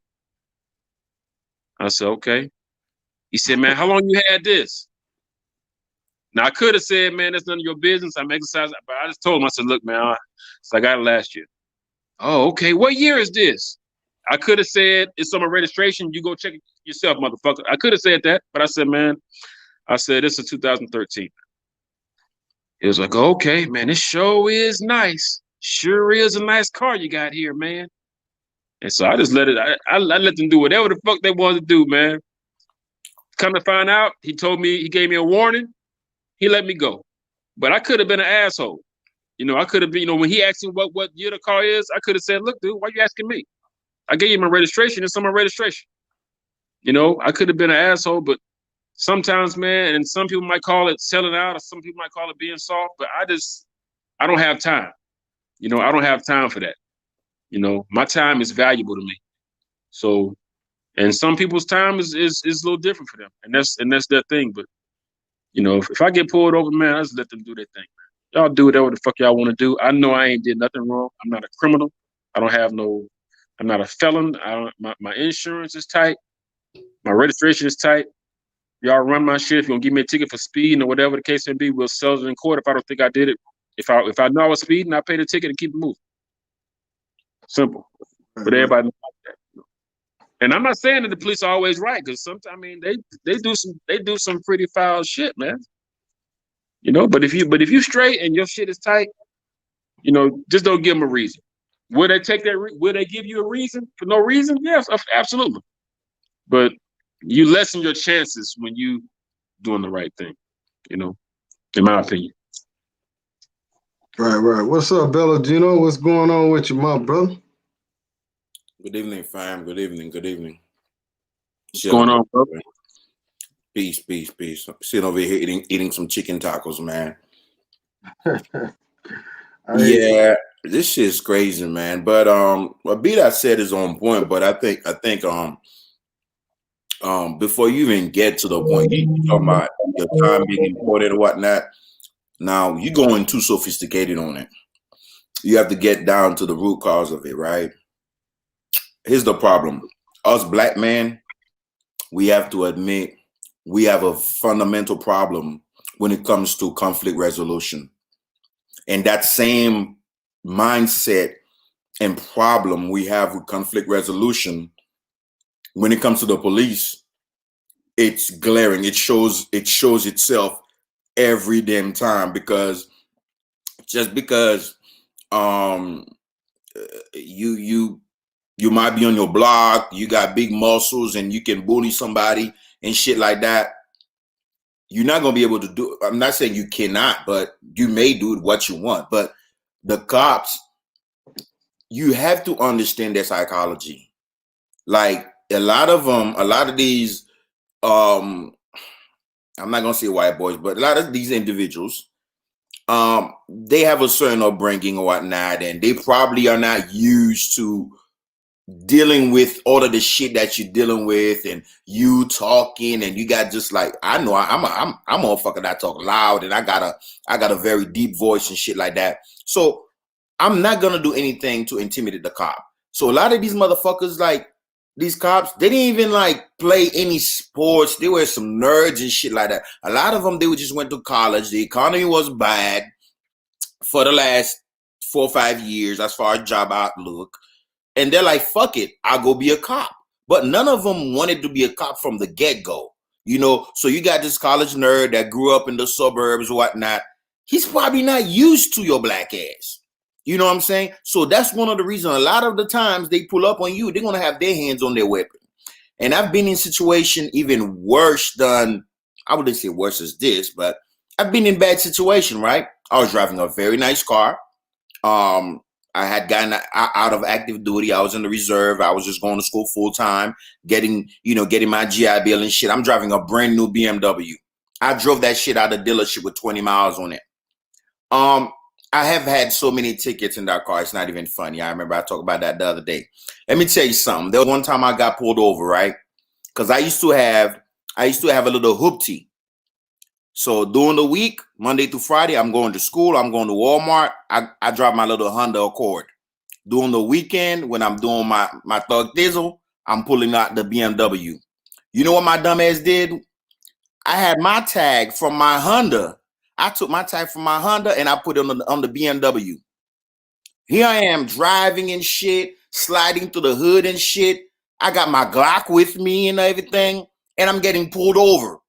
I said, okay. He said, man, how long you had this? Now I could have said, man, that's none of your business. I'm exercising, but I just told him, I said, look, man, I got it last year. Oh, okay. What year is this? I could have said it's on my registration. You go check it yourself, motherfucker. I could have said that, but I said, man, this is 2013. He was like, okay, man, this show is nice. Sure is a nice car you got here, man. And so I just let them do whatever the fuck they wanted to do, man. Come to find out, he gave me a warning. He let me go. But I could have been an asshole. You know, I could have been, when he asked me what year the car is, I could have said, look, dude, why you asking me? I gave you my registration. It's on my registration. You know, I could have been an asshole, but sometimes, man, and some people might call it selling out, or some people might call it being soft, but I don't have time. You know, I don't have time for that. You know, my time is valuable to me. So, and some people's time is a little different for them, and that's their thing. But you know, if I get pulled over, man, I just let them do their thing, man. Y'all do whatever the fuck y'all want to do. I know I ain't did nothing wrong. I'm not a criminal. I'm not a felon. My insurance is tight. My registration is tight. Y'all run my shit. If you're gonna give me a ticket for speeding or whatever the case may be, we'll settle it in court if I don't think I did it. If I know I was speeding, I pay the ticket and keep it moving. Simple. But everybody knows that. And I'm not saying that the police are always right, because sometimes, I mean, they do some pretty foul shit, man. You know, but if you straight and your shit is tight, you know, just don't give them a reason. Will they take that? Will they give you a reason for no reason? Yes, absolutely. But you lessen your chances when you doing the right thing. You know, in my opinion. Right. What's up, Bella Gino? What's going on with you, my brother? Good evening, fam. Good evening. What's going on, bro? Peace. Sitting over here eating some chicken tacos, man. Yeah, this shit's crazy, man. But what B-Dot said is on point. But I think before you even get to the point, you talking about your time being important or whatnot. Now you're going too sophisticated on it. You have to get down to the root cause of it, right? Here's the problem. Us black men, we have to admit we have a fundamental problem when it comes to conflict resolution. And that same mindset and problem we have with conflict resolution, when it comes to the police, it's glaring. It shows itself every damn time, because just because you might be on your block, you got big muscles and you can bully somebody and shit like that, you're not going to be able to do. I'm not saying you cannot, but you may do what you want. But the cops, you have to understand their psychology. Like, a lot of these, I'm not gonna say white boys, but a lot of these individuals, they have a certain upbringing or whatnot, and they probably are not used to dealing with all of the shit that you're dealing with, and you talking, and you got just like, I know I'm a motherfucker that talk loud, and I got a very deep voice and shit like that. So I'm not gonna do anything to intimidate the cop. So a lot of these motherfuckers, like these cops, they didn't even like play any sports. They were some nerds and shit like that. A lot of them, they just went to college. The economy was bad for the last 4 or 5 years as far as job outlook. And they're like, fuck it, I'll go be a cop. But none of them wanted to be a cop from the get-go. You know, so you got this college nerd that grew up in the suburbs or whatnot. He's probably not used to your black ass. You know what I'm saying? So that's one of the reasons a lot of the times they pull up on you, they're going to have their hands on their weapon. And I've been in situation even worse than, I wouldn't say worse as this, but I've been in bad situation, right? I was driving a very nice car. I had gotten out of active duty. I was in the reserve. I was just going to school full time, getting my GI Bill and shit. I'm driving a brand new BMW. I drove that shit out of the dealership with 20 miles on it. I have had so many tickets in that car. It's not even funny. I remember I talked about that the other day. Let me tell you something. There was one time I got pulled over, right? Because I used to have a little hoopty. So during the week, Monday through Friday, I'm going to school. I'm going to Walmart. I drive my little Honda Accord. During the weekend, when I'm doing my thug thizzle, I'm pulling out the BMW. You know what my dumb ass did? I had my tag from my Honda. I took my tag from my Honda and I put it on the BMW. Here I am driving and shit, sliding through the hood and shit. I got my Glock with me and everything, and I'm getting pulled over.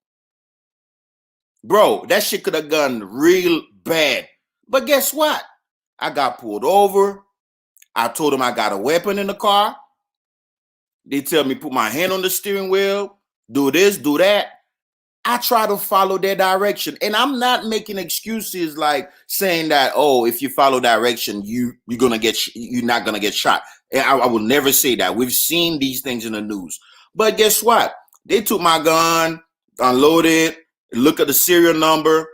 Bro, that shit could have gone real bad. But guess what? I got pulled over. I told them I got a weapon in the car. They tell me put my hand on the steering wheel, do this, do that. I try to follow their direction. And I'm not making excuses like saying that, oh, if you follow direction, you're not gonna get shot. And I will never say that. We've seen these things in the news. But guess what? They took my gun, unloaded, look at the serial number.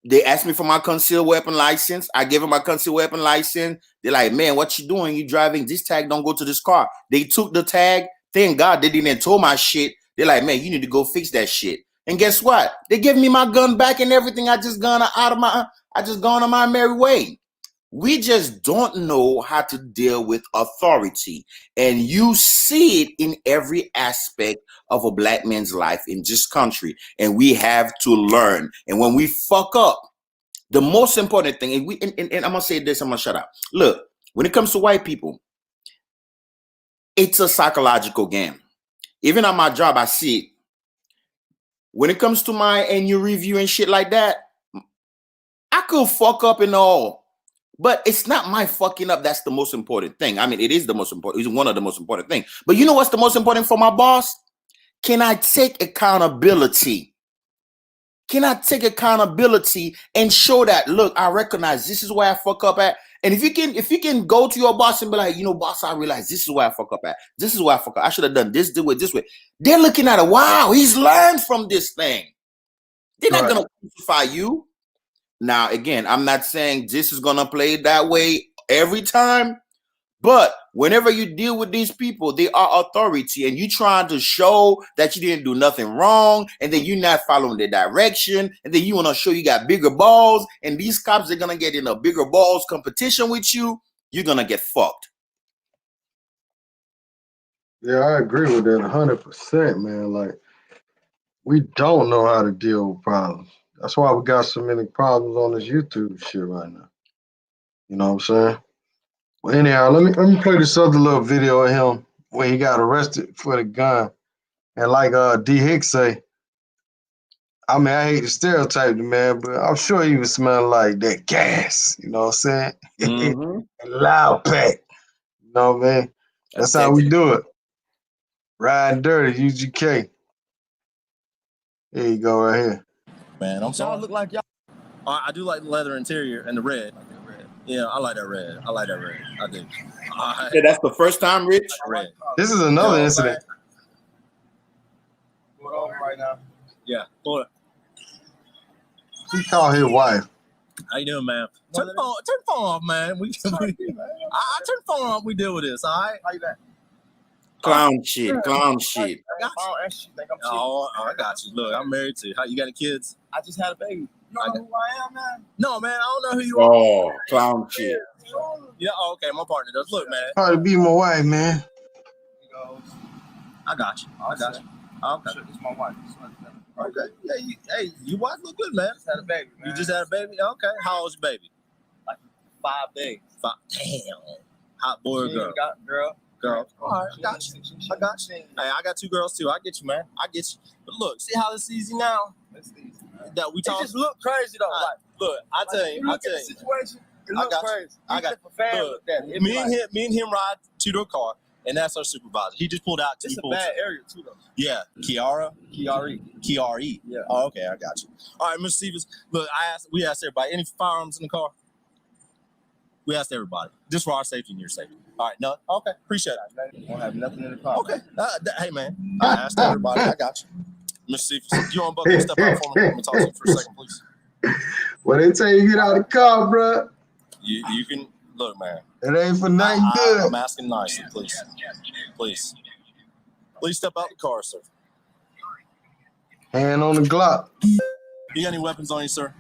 They asked me for my concealed weapon license. I gave them my concealed weapon license. They're like, man, what you doing? You driving? This tag don't go to this car. They took the tag. Thank God they didn't tow my shit. They're like, man, you need to go fix that shit. And guess what? They give me my gun back and everything. I just gone on my merry way. We just don't know how to deal with authority. And you see it in every aspect of a black man's life in this country. And we have to learn. And when we fuck up, the most important thing, and I'm going to say this, I'm going to shut up. Look, when it comes to white people, it's a psychological game. Even on my job, I see it. When it comes to my annual review and shit like that, I could fuck up and all. But it's not my fucking up. That's the most important thing. I mean, it is the most important. It's one of the most important things. But you know what's the most important for my boss? Can I take accountability? Can I take accountability and show that, look, I recognize this is where I fuck up at. And if you can go to your boss and be like, you know, boss, I realize this is where I fuck up at. This is where I fuck up. I should have done this, do it this way. They're looking at it. Wow, he's learned from this thing. They're not going to crucify you. Now, again, I'm not saying this is going to play that way every time. But whenever you deal with these people, they are authority, and you trying to show that you didn't do nothing wrong, and then you're not following the direction, and then you want to show you got bigger balls, and these cops are gonna get in a bigger balls competition with you, you're gonna get fucked. Yeah, I agree with that 100%, man. Like, we don't know how to deal with problems. That's why we got so many problems on this YouTube shit right now. You know what I'm saying? Well, anyhow, let me play this other little video of him when he got arrested for the gun. And like D Hicks say, I mean, I hate to stereotype the man, but I'm sure he was smelling like that gas. You know what I'm saying? Mm-hmm. Loud pack. You know what I mean? That's how we do it. Riding dirty, UGK. Here you go, right here. Man, I'm sorry. Y'all look like y'all. I do like the leather interior and the red. Yeah, I like that red. I like that red. I do. Yeah, that's the first time, Rich. Red. This is another incident. Pull it over right now. Yeah, pull it. He called his wife. How you doing, man? Turn the phone off, man. I turn the phone off. We deal with this, all right? How you back? Clown shit. Clown shit. I got you. Oh, I got you. Look, I'm married to you. How you got any kids? I just had a baby. You don't know who I am, man? No, man, I don't know who you are. Oh, clown shit. Yeah, okay, my partner does. Look, man. Probably be my wife, man. I got you. Okay. It's my wife. Okay. Yeah, your wife look good, man. Just had a baby, man. You just had a baby? Okay. How old's your baby? Like 5 days. Damn. Hot boy or girl? Girl. All right, I got you. Hey, I got 2 girls too. I get you, man. I get you. But look, see how it's easy now? It's easy, man. That we talk. It just look crazy though. Like, look, I tell you. Situation, it look crazy. I got look, me and him ride to the car, and that's our supervisor. He just pulled out. It's a bad area too, though. Yeah, Kiara. Yeah. Oh, okay, I got you. All right, Mr. Stevens. Look, we asked everybody. Any firearms in the car? We asked everybody, just for our safety and your safety. All right, no, okay, appreciate it. Won't have nothing in the car. Okay, hey man, I asked everybody. I got you, Mr. Stevens. You want to step out for me? Let me talk to you for a second, please. When they tell you get out of the car, bro, you can look, man. It ain't for nothing good. I'm asking nicely, please step out the car, sir. Hand on the Glock. You got any weapons on you, sir?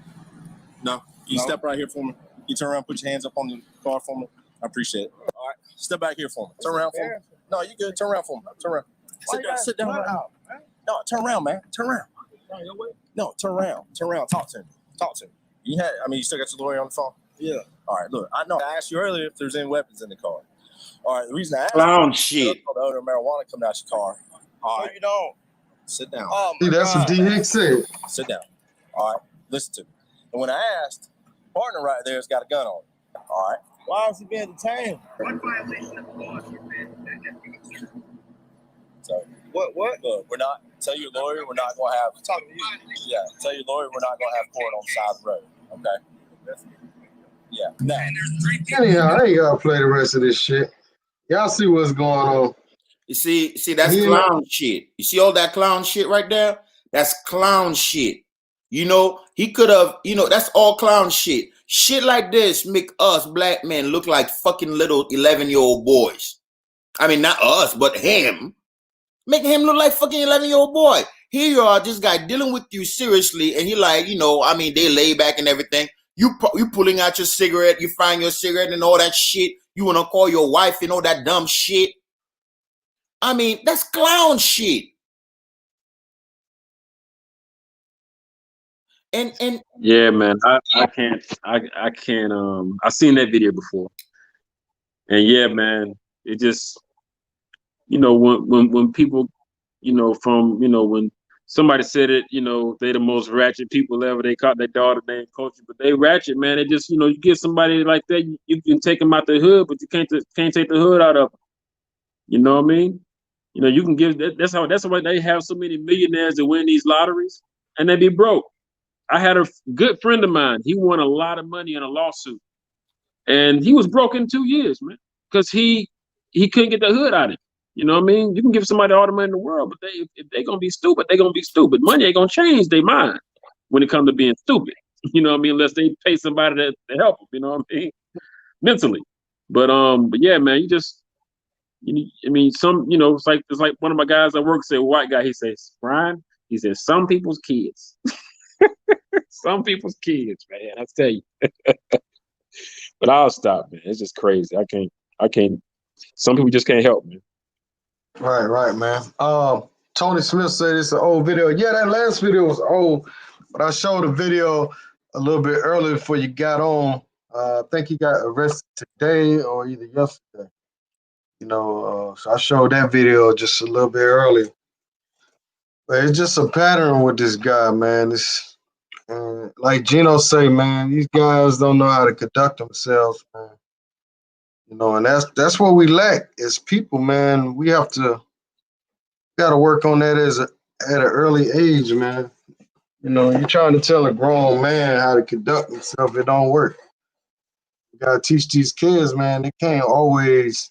No. You step right here for me. You turn around, put your hands up on the car for me. I appreciate it. All right, step back here for me. Turn around for me. No, you good. Turn around for me. Turn around. Sit down. Right now. No, turn around, man. Turn around. No, turn around. Talk to him. You still got your lawyer on the phone? Yeah. All right, look, I know I asked you earlier if there's any weapons in the car. All right, the reason I asked Clown shit. The odor of marijuana coming out your car. All right. No, you don't. Sit down. See, that's what DX said. Sit down. All right, listen to me. And when I asked, partner right there has got a gun on him. All right. Why is he being detained? What violation of the law has been? So what? Look, we're not. Tell your lawyer we're not gonna have. Talking to you. Yeah. Tell your lawyer we're not gonna have court on the side of the road. Okay. Yeah. Nah. Anyhow, I ain't gotta play the rest of this shit. Y'all see what's going on. You see that's clown shit. You see all that clown shit right there? That's clown shit. You know, he could have, that's all clown shit. Shit like this make us black men look like fucking little 11-year-old boys. I mean, not us, but him. Making him look like fucking 11-year-old boy. Here you are, this guy dealing with you seriously, and he like, they lay back and everything. You pulling out your cigarette, you find your cigarette and all that shit. You want to call your wife and all that dumb shit. I mean, that's clown shit. And yeah, man, I can't. I seen that video before, and yeah, man, it just, when people, when somebody said it, they the most ratchet people ever. They caught their daughter named Culture, but they ratchet, man. They just, you get somebody like that, you can take them out the hood, but you can't take the hood out of them. You know what I mean? You can give that's why they have so many millionaires that win these lotteries and they be broke. I had a good friend of mine. He won a lot of money in a lawsuit, and he was broke in 2 years, man, because he couldn't get the hood out of it. You know what I mean? You can give somebody all the money in the world, but if they're gonna be stupid, they're gonna be stupid. Money ain't gonna change their mind when it comes to being stupid. You know what I mean? Unless they pay somebody to help them. You know what I mean? Mentally, but yeah, man, it's like one of my guys at work said, white guy, he says, Brian, he says, some people's kids. Some people's kids, man. I tell you. But I'll stop, man. It's just crazy. I can't. Some people just can't help, man. Right, man. Tony Smith said it's an old video. Yeah, that last video was old, but I showed a video a little bit earlier before you got on. I think he got arrested today or either yesterday. So I showed that video just a little bit earlier. But it's just a pattern with this guy, man. Like Gino say, man, these guys don't know how to conduct themselves, man. And that's what we lack as people, man. We got to work on that at an early age, man. You're trying to tell a grown man how to conduct himself, it don't work. You gotta teach these kids, man. They can't always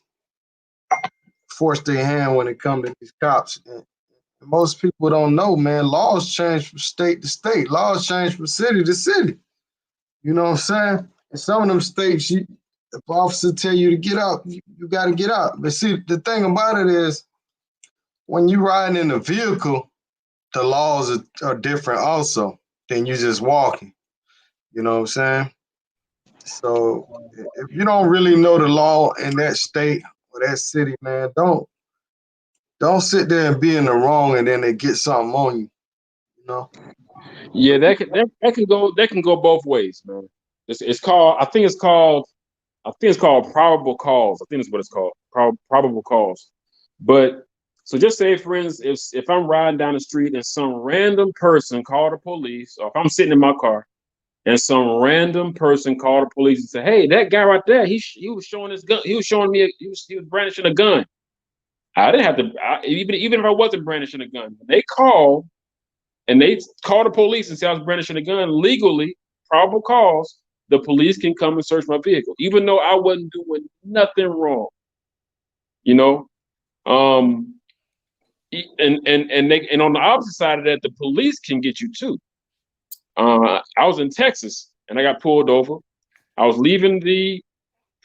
force their hand when it comes to these cops. And most people don't know, man. Laws change from state to state. Laws change from city to city. You know what I'm saying? In some of them states, if officers tell you to get out, you got to get out. But see, the thing about it is, when you riding in a vehicle, the laws are different also than you just walking. You know what I'm saying? So if you don't really know the law in that state or that city, man, don't sit there and be in the wrong and then they get something on you. You know? Yeah, that can go both ways, man. It's called I think it's called probable cause. I think that's what it's called. Probable cause. But so just say, for instance, if I'm riding down the street and some random person called the police, or if I'm sitting in my car and some random person called the police and said, "Hey, that guy right there, he was showing his gun. He was showing me he was brandishing a gun." I didn't have to even if I wasn't brandishing a gun. They called and they call the police and say I was brandishing a gun legally, probable cause, the police can come and search my vehicle, even though I wasn't doing nothing wrong. You know, and on the opposite side of that, the police can get you too. I was in Texas and I got pulled over. I was leaving the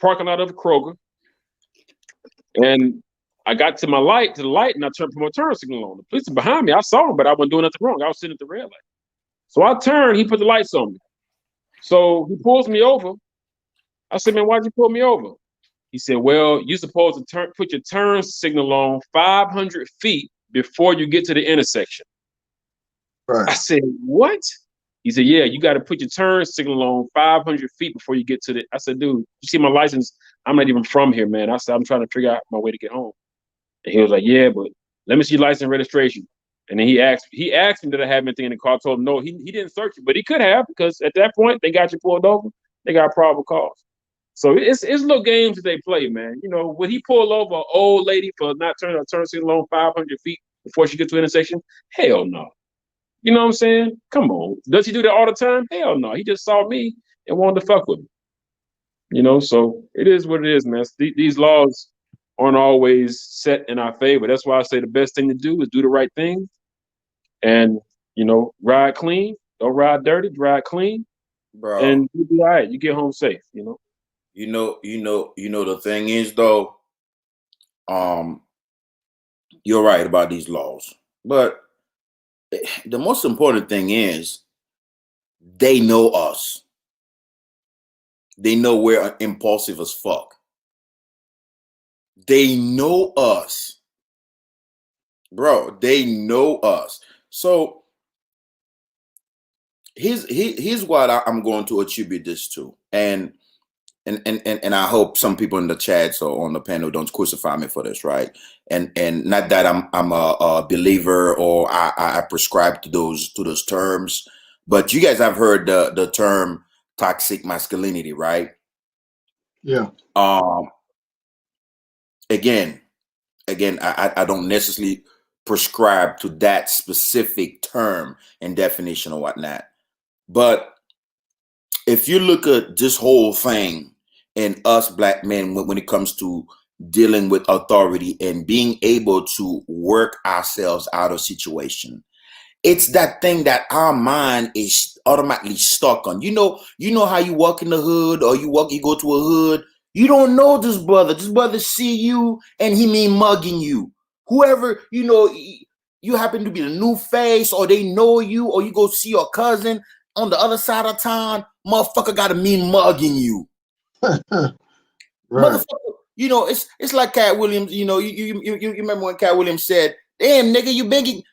parking lot of Kroger, and I got to the light, and I turned put my turn signal on. The police are behind me. I saw him, but I wasn't doing nothing wrong. I was sitting at the red light. So I turned, he put the lights on me. So he pulls me over. I said, "Man, why'd you pull me over?" He said, "Well, you're supposed to put your turn signal on 500 feet before you get to the intersection." Right. I said, "What?" He said, "Yeah, you got to put your turn signal on 500 feet before you get to the." I said, "Dude, you see my license? I'm not even from here, man." I said, "I'm trying to figure out my way to get home." And he was like, "Yeah, but let me see your license and registration." And then he asked me, did I have anything in the car? I told him no, he didn't search it, but he could have, because at that point they got you pulled over, they got a probable cause. So it's little games that they play, man. You know, when he pulled over an old lady for not turning her turn signal on 500 feet before she gets to an intersection, hell no. You know what I'm saying? Come on. Does he do that all the time? Hell no. He just saw me and wanted to fuck with me. You know, so it is what it is, man. These laws aren't always set in our favor. That's why I say the best thing to do is do the right thing and, you know, ride clean. Don't ride dirty, ride clean. Bro. And you'll be all right. You get home safe, you know. You know, the thing is though, you're right about these laws. But the most important thing is they know us. They know we're impulsive as fuck. They know us. Bro, they know us. So here's what I'm going to attribute this to. And I hope some people in the chats or on the panel don't crucify me for this, right? And not that I'm a believer or I prescribe to those terms, but you guys have heard the term toxic masculinity, right? Yeah. Again, I don't necessarily prescribe to that specific term and definition or whatnot, but if you look at this whole thing and us black men when it comes to dealing with authority and being able to work ourselves out of situation, it's that thing that our mind is automatically stuck on. You know how you walk in the hood or you go to a hood, you don't know this brother see you and he mean mugging you. Whoever, you happen to be the new face or they know you, or you go see your cousin on the other side of town, motherfucker got to mean mugging you. Right. Motherfucker, it's like Cat Williams. You remember when Cat Williams said, "Damn nigga, you begging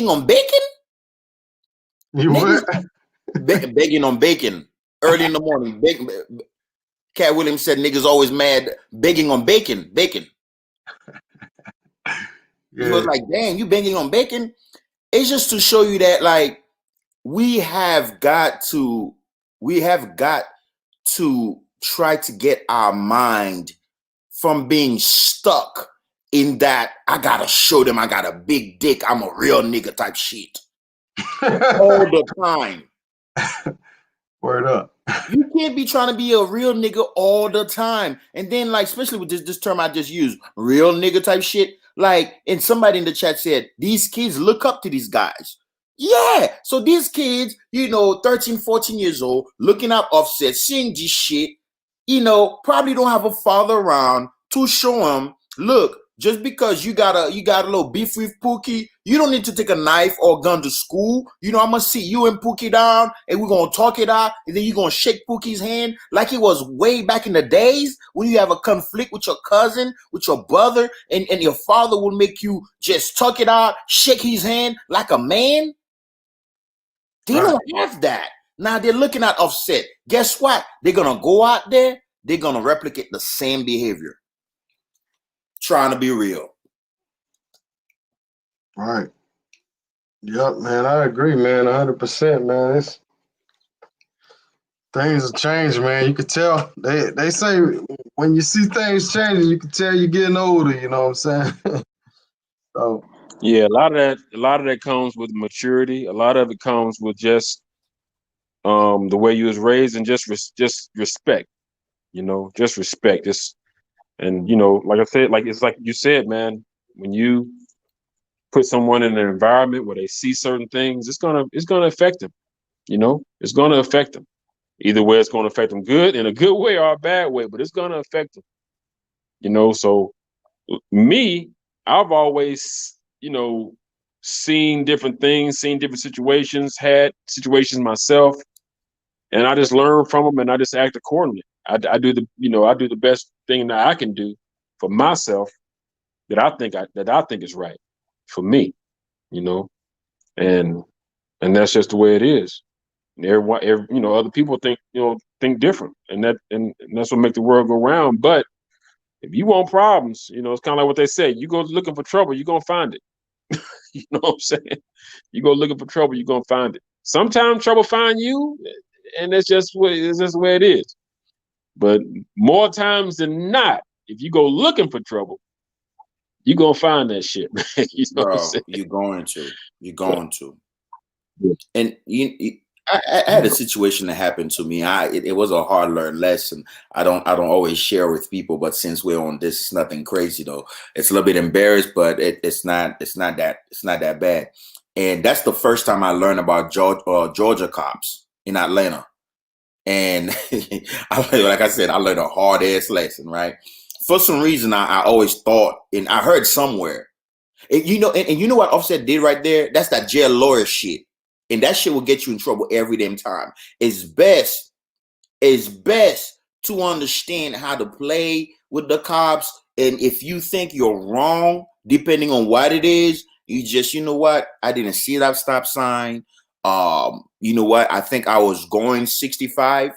on bacon?" You what? Begging on bacon early in the morning. Cat Williams said, "Niggas always mad begging on bacon." Yeah. He was like, "Damn, you begging on bacon?" It's just to show you that, like, we have got to try to get our mind from being stuck in that I gotta show them I got a big dick, I'm a real nigga type shit all the time. Word up. You can't be trying to be a real nigga all the time. And then, like, especially with this term I just used, real nigga type shit. Like, and somebody in the chat said, these kids look up to these guys. Yeah. So these kids, 13, 14 years old, looking at Offset, seeing this shit, probably don't have a father around to show them, look, just because you got a little beef with Pookie, you don't need to take a knife or gun to school. I'm gonna sit you and Pookie down, and we're gonna talk it out, and then you're gonna shake Pookie's hand like it was way back in the days when you have a conflict with your cousin, with your brother, and your father will make you just talk it out, shake his hand like a man. They don't have that. Now they're looking at Offset. Guess what? They're gonna go out there, they're gonna replicate the same behavior. Trying to be real. Right. Yep, man. I agree, man. 100%, man. It's things have changed, man. You could tell. They say when you see things changing, you can tell you're getting older. You know what I'm saying? So Yeah, a lot of that comes with maturity. A lot of it comes with just the way you was raised and just respect. Just respect. And like I said, like it's like you said, man. When you put someone in an environment where they see certain things, it's gonna affect them. It's gonna affect them. Either way, it's gonna affect them good in a good way or a bad way, but it's gonna affect them. So me, I've always, seen different things, seen different situations, had situations myself, and I just learn from them and I just act accordingly. I do the best thing that I can do for myself that I think is right for me, and that's just the way it is. And other people think different, and that's what makes the world go round. But if you want problems, it's kind of like what they say: you go looking for trouble, you're gonna find it. You know what I'm saying? You go looking for trouble, you're gonna find it. Sometimes trouble find you, and it's just the way it is. But more times than not, if you go looking for trouble, you're gonna find that shit. You know what I'm saying? You're going to. Yeah. And I had a situation that happened to me. It was a hard learned lesson. I don't always share with people, but since we're on this, it's nothing crazy though. It's a little bit embarrassed, but it's not that bad. And that's the first time I learned about Georgia cops in Atlanta. And like I said, I learned a hard ass lesson, right? For some reason, I always thought, and I heard somewhere, and you know what Offset did right there? That's that jail lawyer shit. And that shit will get you in trouble every damn time. It's best to understand how to play with the cops. And if you think you're wrong, depending on what it is, you just, I didn't see that stop sign. I think I was going 65.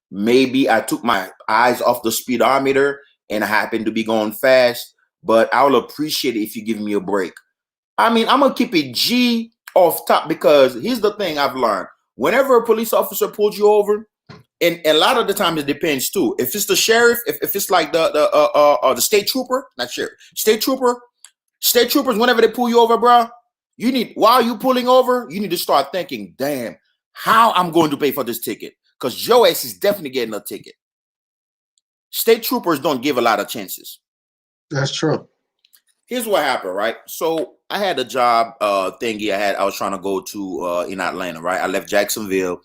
Maybe I took my eyes off the speedometer and I happened to be going fast. But I will appreciate it if you give me a break. I mean, I'm going to keep it G off top, because here's the thing I've learned. Whenever a police officer pulls you over, and a lot of the time it depends too. If it's the sheriff, if it's like the state trooper, not sheriff, state troopers, whenever they pull you over, bro, while you pulling over, you need to start thinking, damn, how I'm going to pay for this ticket? Because your ass is definitely getting a ticket. State troopers don't give a lot of chances. that's true. Here's what happened, right? So I had a job thingy I was trying to go to in Atlanta, right? I left Jacksonville,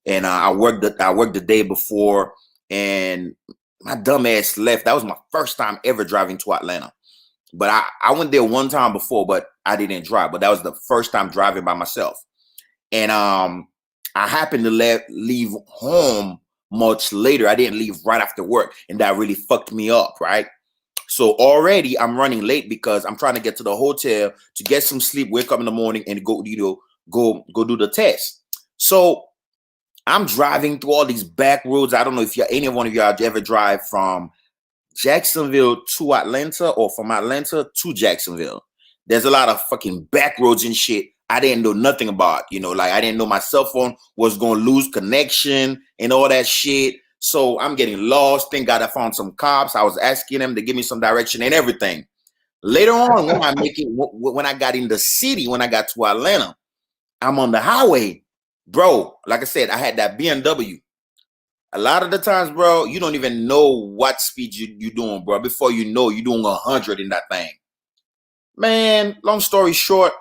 and I worked the day before, and my dumb ass left. That was my first time ever driving to Atlanta. But I went there one time before, but I didn't drive. But that was the first time driving by myself. And I happened to leave home much later. I didn't leave right after work, and that really fucked me up, right? So already I'm running late because I'm trying to get to the hotel to get some sleep, wake up in the morning, and go do the test. So I'm driving through all these back roads. I don't know if any one of y'all ever drive from Jacksonville to Atlanta or from Atlanta to Jacksonville. There's a lot of fucking back roads and shit I didn't know nothing about. Like I didn't know my cell phone was going to lose connection and all that shit. So I'm getting lost. Thank God I found some cops. I was asking them to give me some direction and everything. Later on, when I got in the city, when I got to Atlanta, I'm on the highway bro, like I said, I had that BMW. A lot of the times, bro, you don't even know what speed you doing, bro. Before you know, you're doing 100 in that thing. Man, long story short,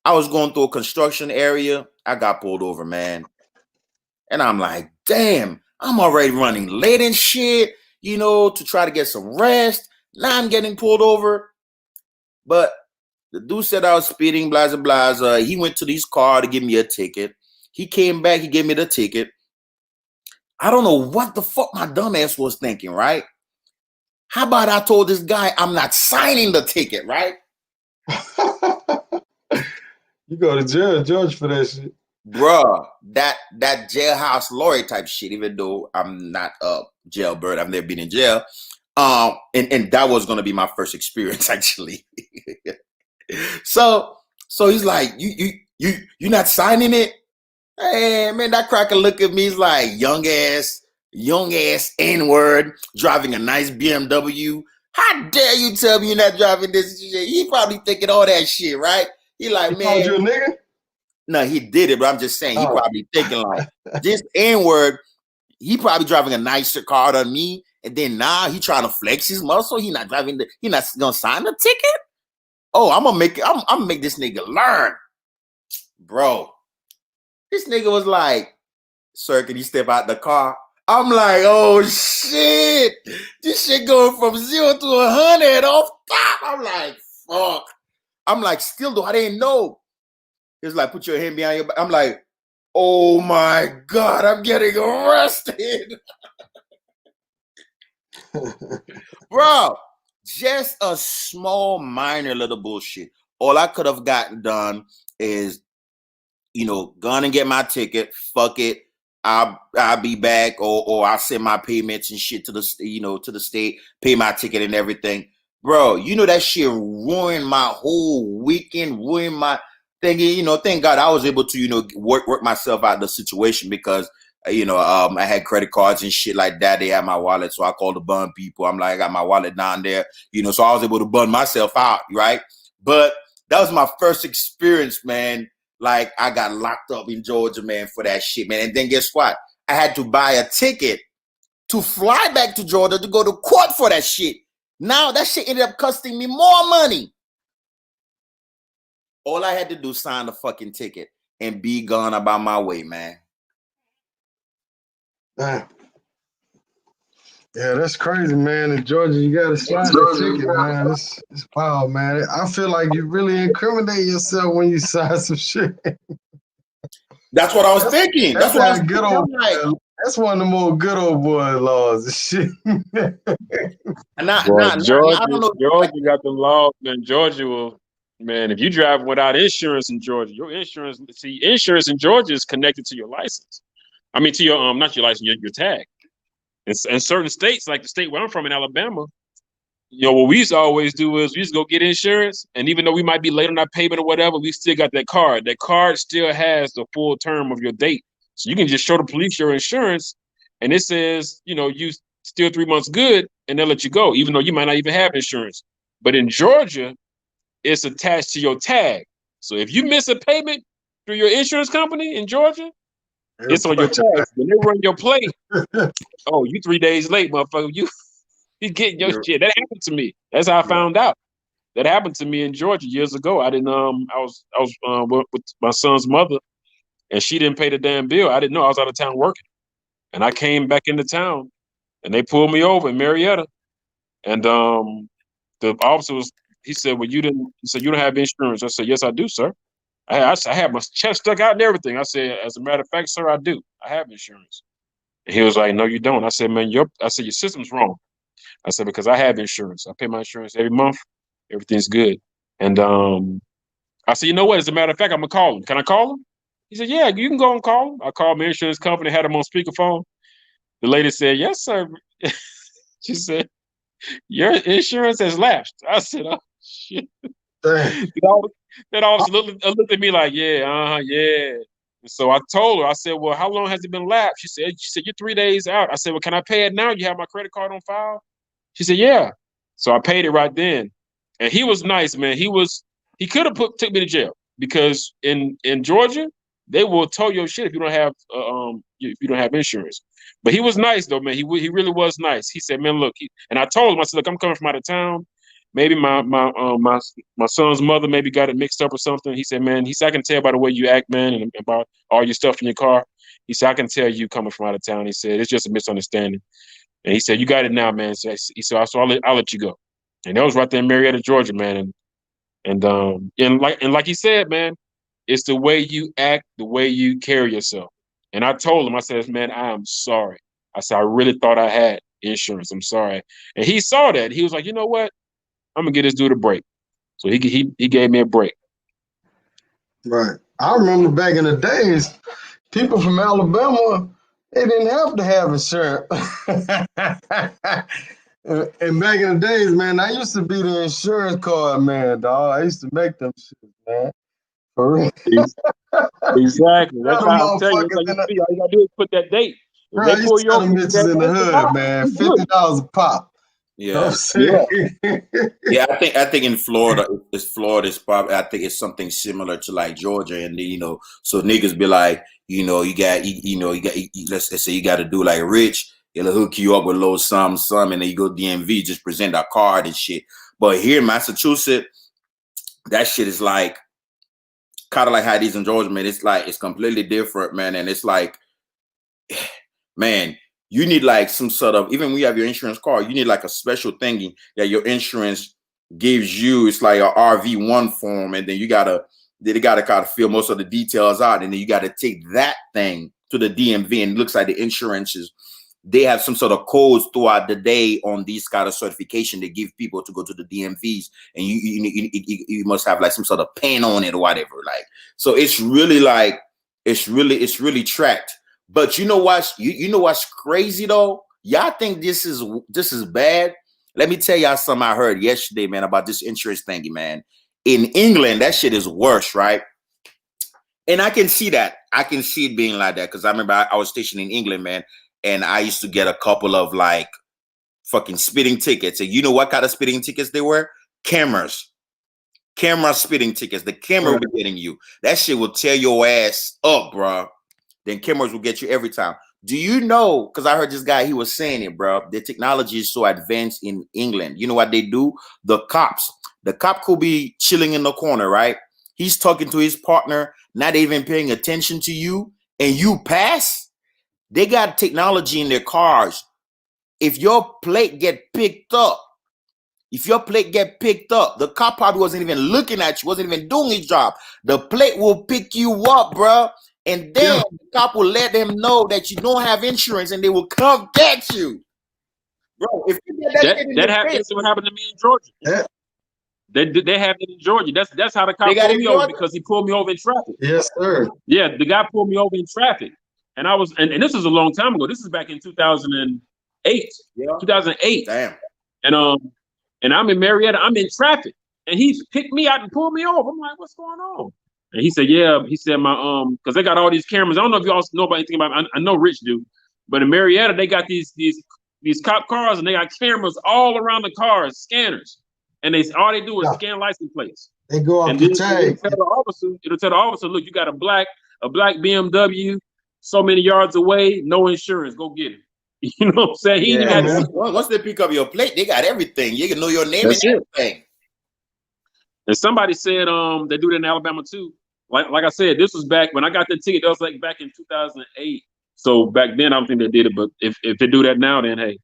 I was going through a construction area. I got pulled over, man. And I'm like, damn, I'm already running late and shit, to try to get some rest. Now I'm getting pulled over. But the dude said I was speeding, blah, blah, blah. He went to his car to give me a ticket. He came back, he gave me the ticket. I don't know what the fuck my dumbass was thinking, right? How about I told this guy I'm not signing the ticket, right? You go to jail, George, for that shit. Bruh, that jailhouse lawyer type shit, even though I'm not a jailbird, I've never been in jail. And that was gonna be my first experience, actually. So he's like, you're not signing it? Hey man, that cracker look at me, he's like, young ass N-word, driving a nice BMW. How dare you tell me you're not driving this shit? He probably thinking all that shit, right? He like, He man. called you a nigga? No, he did it, but I'm just saying he probably thinking like this N-word, he probably driving a nicer car than me, and then now he trying to flex his muscle. He not driving he not gonna sign the ticket. Oh, I'm gonna make this nigga learn. Bro. This nigga was like, sir, can you step out the car? I'm like, oh shit. This shit going from 0 to 100 off top. I'm like, fuck. I'm like, still though, I didn't know. It's like, put your hand behind your back. I'm like, oh my God, I'm getting arrested. Bro, just a small, minor little bullshit. All I could have gotten done is, gone and get my ticket. Fuck it. I'll be back, or I'll send my payments and shit to the state, pay my ticket and everything. Bro, that shit ruined my whole weekend, ruined my thinking, thank God I was able to, work myself out of the situation because, I had credit cards and shit like that. They had my wallet. So I called the bun people. I'm like, I got my wallet down there, so I was able to bun myself out. Right. But that was my first experience, man. Like I got locked up in Georgia, man, for that shit, man. And then guess what? I had to buy a ticket to fly back to Georgia to go to court for that shit. Now that shit ended up costing me more money. All I had to do sign the fucking ticket and be gone about my way, man. Damn. Yeah, that's crazy, man. In Georgia, you gotta sign the ticket, man. It's wild, man. I feel like you really incriminate yourself when you sign some shit. That's what I was thinking. That's what I was good old. That's one of the more good old boy laws and shit. Georgia got the laws, man. Georgia will. Man, if you drive without insurance in Georgia, your insurance in Georgia is connected to your license. I mean, to your not your license, your tag. In certain states, like the state where I'm from in Alabama, what we used to always do is we used to go get insurance, and even though we might be late on our payment or whatever, we still got that card. That card still has the full term of your date, so you can just show the police your insurance, and it says, you still 3 months good, and they'll let you go, even though you might not even have insurance. But in Georgia, it's attached to your tag. So if you miss a payment through your insurance company in Georgia, it's on your tag. When they run your plate, oh, you 3 days late, motherfucker. You getting your shit. That happened to me. That's how I found out. That happened to me in Georgia years ago. I didn't. I was with my son's mother, and she didn't pay the damn bill. I didn't know. I was out of town working, and I came back into town, and they pulled me over in Marietta, and the officer was. He said, "Well, you didn't." He said, "You don't have insurance." I said, "Yes, I do, sir." I had my chest stuck out and everything. I said, "As a matter of fact, sir, I do. I have insurance." And he was like, "No, you don't." I said, "Man, your system's wrong." I said, "Because I have insurance. I pay my insurance every month. Everything's good." And I said, "You know what? As a matter of fact, I'm gonna call him. Can I call him?" He said, "Yeah, you can go and call him." I called my insurance company, had him on speakerphone. The lady said, "Yes, sir." She said, "Your insurance has lapsed." I said, "Oh shit." That officer looked at me like, "Yeah, yeah." And so I told her, I said, "Well, how long has it been lapsed?" She said, "You're 3 days out." I said, "Well, can I pay it now? You have my credit card on file?" She said, "Yeah." So I paid it right then. And he was nice, man. He could have took me to jail because in Georgia, they will tow your shit if you don't have insurance. But he was nice though, man. He really was nice. He said, man, look, and I told him, I said, look, I'm coming from out of town. Maybe my son's mother maybe got it mixed up or something. He said, man, I can tell by the way you act, man, and about all your stuff in your car. He said, I can tell you coming from out of town. He said, it's just a misunderstanding. And he said, you got it now, man. So he said, so I'll let you go. And that was right there in Marietta, Georgia, man. And like he said, man, it's the way you act, the way you carry yourself. And I told him, I said, man, I am sorry. I said, I really thought I had insurance. I'm sorry. And he saw that. He was like, you know what? I'm gonna get this dude a break. So he gave me a break. Right. I remember back in the days, people from Alabama, they didn't have to have insurance. And back in the days, man, I used to be the insurance card man, dog. I used to make them shit, man. For real. Exactly. That's Them how I'm telling you. That's how you feel. All you gotta do is put that date. If bro, I they used pull to you sell over, them bitches in the hood, man. $50 a pop. You know what I'm saying? Yeah, I think in Florida, Florida's probably, I think it's something similar to like Georgia, and so niggas be like, you got, let's say you got to do like Rich, it'll hook you up with a little some, and then you go DMV, just present a card and shit. But here in Massachusetts, that shit is like kind of like how it is in Georgia, man. It's like it's completely different, man, and it's like, man. You need like some sort of, even when you have your insurance card, you need like a special thingy that your insurance gives you. It's like a RV1 form, and then they gotta kind of fill most of the details out, and then you got to take that thing to the DMV, and it looks like the insurances, they have some sort of codes throughout the day on these kind of certification they give people to go to the DMVs, and you must have like some sort of pen on it or whatever. Like, so it's really like it's really tracked. But you know what's crazy though? Y'all think this is bad? Let me tell y'all something I heard yesterday, man, about this insurance thingy, man. In England, that shit is worse, right? And I can see that. I can see it being like that because I remember I was stationed in England, man, and I used to get a couple of like fucking speeding tickets. And you know what kind of speeding tickets they were? Camera speeding tickets. The camera will be getting you. That shit will tear your ass up, bro. Then cameras will get you every time. Do you know, because I heard this guy, he was saying it, bro, the technology is so advanced in England. You know what they do? The cop could be chilling in the corner, right? He's talking to his partner, not even paying attention to you, and you pass. They got technology in their cars. If your plate get picked up, the cop probably wasn't even looking at you, wasn't even doing his job. The plate will pick you up, bro. And then the cop will let them know that you don't have insurance, and they will come get you, bro. If you get that happened, that's what happened to me in Georgia. Yeah. They have it in Georgia. That's how the cop pulled me over, because he pulled me over in traffic. Yes, sir. Yeah, the guy pulled me over in traffic, and I was, and this was a long time ago. This is back in 2008. Yeah. 2008. Damn. And I'm in Marietta. I'm in traffic, and he picked me out and pulled me over. I'm like, what's going on? And he said, yeah. He said, because they got all these cameras. I don't know if y'all know about anything about it. I know Rich do, but in Marietta they got these cop cars, and they got cameras all around the cars, scanners, and all they do is scan license plates. They go off the tag. It'll tell the officer, look, you got a black BMW, so many yards away, no insurance. Go get it. You know what I'm saying? He even had to, once they pick up your plate, they got everything. You can know your name and everything. And somebody said they do that in Alabama too. Like I said, this was back when I got the ticket. That was like back in 2008. So back then, I don't think they did it. But if they do that now, then hey,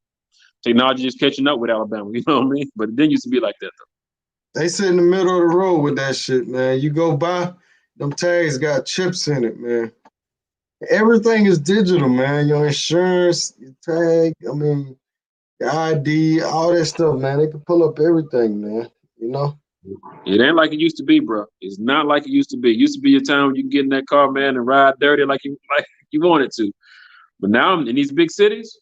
technology is catching up with Alabama. You know what I mean? But it didn't used to be like that though. They sit in the middle of the road with that shit, man. You go by, them tags got chips in it, man. Everything is digital, man. Your insurance, your tag, your ID, all that stuff, man. They can pull up everything, man. You know? It ain't like it used to be, bro. It's not like it used to be. It used to be a time when you can get in that car, man, and ride dirty like you wanted to. But now in these big cities,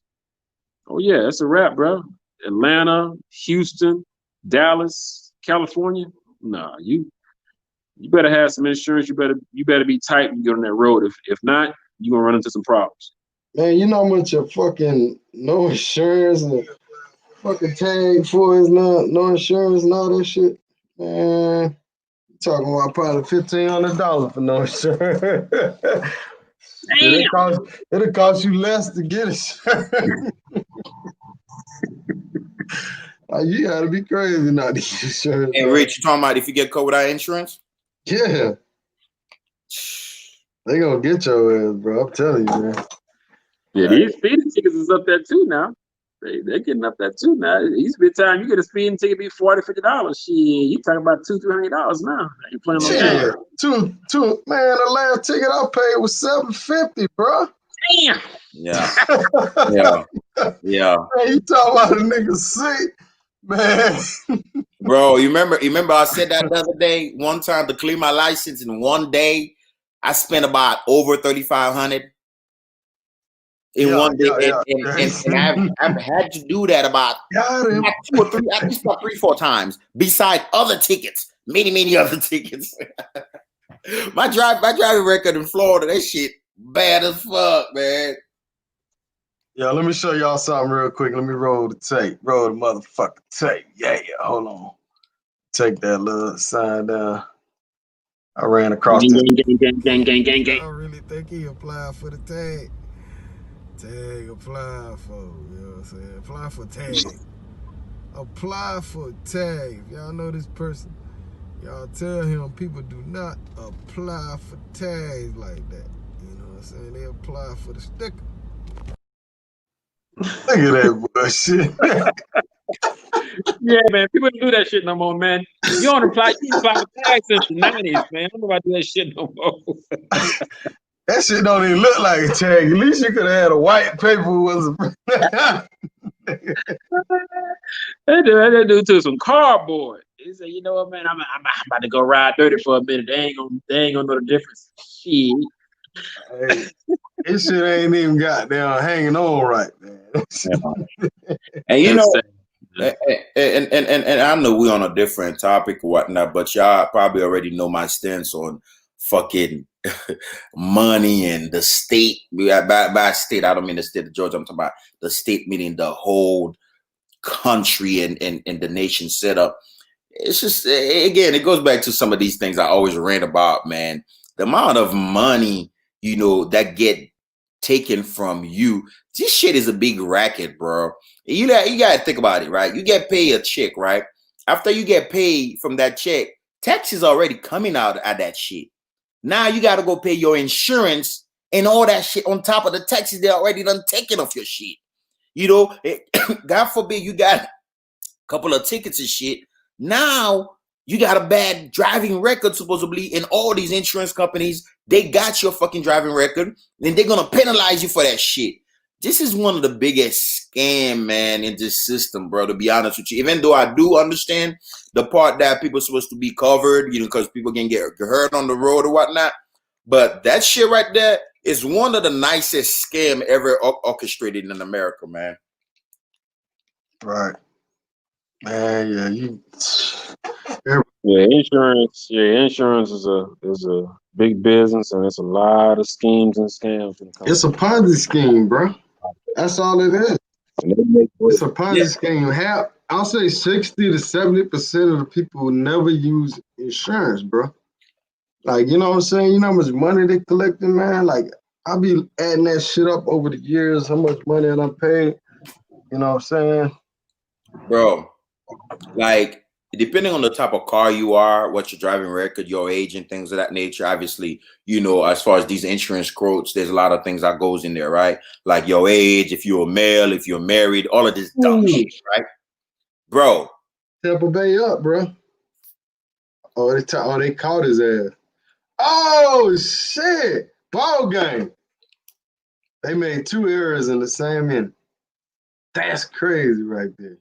oh yeah, that's a wrap, bro. Atlanta, Houston, Dallas, California. Nah, you better have some insurance. You better be tight when you get on that road. If not, you're gonna run into some problems. Man, you know how much your fucking no insurance and fucking tag for is no insurance and all that shit? Man, Talking about probably $1,500 for no shirt. Damn. It'll cost you less to get a shirt. Like, you gotta be crazy not to get a shirt. Hey, Rich, you talking about if you get covered without insurance? Yeah. They gonna get your ass, bro. I'm telling you, man. Yeah, these speeding tickets is up there too now. They're getting up there too now. It used to be a time you get a speeding ticket be $40, $50. Shit, you talking about $200, $300 now. They ain't playing no Yeah, game. man. The last ticket I paid was $750, bro. Damn. Yeah, yeah. Man, you talking about a nigga sick, man? Bro, you remember I said that the other day. One time to clear my license in one day, I spent about over $3,500 in one day, and I've had to do that about 2 or 3, at least about 3-4 times, beside other tickets, many other tickets. my driving record in Florida, that shit bad as fuck, man. Yeah, let me show y'all something real quick. Let me roll the tape. Roll the motherfucking tape. Yeah, hold on. Take that little sign down. I ran across this. Gang. I really think he applied for the tag. Tag apply for, you know what I'm saying? Apply for tag. Apply for tag. If y'all know this person, y'all tell him people do not apply for tags like that. You know what I'm saying? They apply for the sticker. Look at that bullshit. Yeah, man. People don't do that shit no more, man. You don't apply for tags since the 90s, man. I don't know about do that shit no more. That shit don't even look like a tag. At least you could have had a white paper was They do to some cardboard. He said, you know what, man, I'm about to go ride dirty for a minute. They ain't gonna know the difference. Shit. Hey, this shit ain't even goddamn hanging on right, man. And you know, and I know we're on a different topic or whatnot, but y'all probably already know my stance on fucking money and the state. By state, I don't mean the state of Georgia. I'm talking about the state, meaning the whole country and the nation setup. It's just, again, it goes back to some of these things I always rant about, man. The amount of money, you know, that get taken from you. This shit is a big racket, bro. You got to think about it, right? You get paid a check, right? After you get paid from that check, taxes already coming out of that shit. Now you got to go pay your insurance and all that shit on top of the taxes they already done taken off your shit. You know, God forbid you got a couple of tickets and shit. Now you got a bad driving record, supposedly, and all these insurance companies, they got your fucking driving record, and they're gonna penalize you for that shit. This is one of the biggest scam, man, in this system, bro, to be honest with you. Even though I do understand the part that people are supposed to be covered, you know, because people can get hurt on the road or whatnot. But that shit right there is one of the nicest scam ever orchestrated in America, man. Right. Man, insurance is a big business, and it's a lot of schemes and scams. It's a Ponzi scheme, bro. That's all it is. It's a Ponzi scheme. I'll say 60 to 70% of the people never use insurance, bro. Like, you know what I'm saying? You know how much money they collecting, man? Like, I'll be adding that shit up over the years, how much money I paid. You know what I'm saying? Bro, like, depending on the type of car you are, what your driving record, your age, and things of that nature, obviously, you know, as far as these insurance quotes, there's a lot of things that goes in there, right? Like your age, if you're a male, if you're married, all of this dumb shit, right? Bro. Tampa Bay up, bro. Oh, they caught his ass. Oh, shit. Ball game. They made 2 errors in the same inning. That's crazy right there.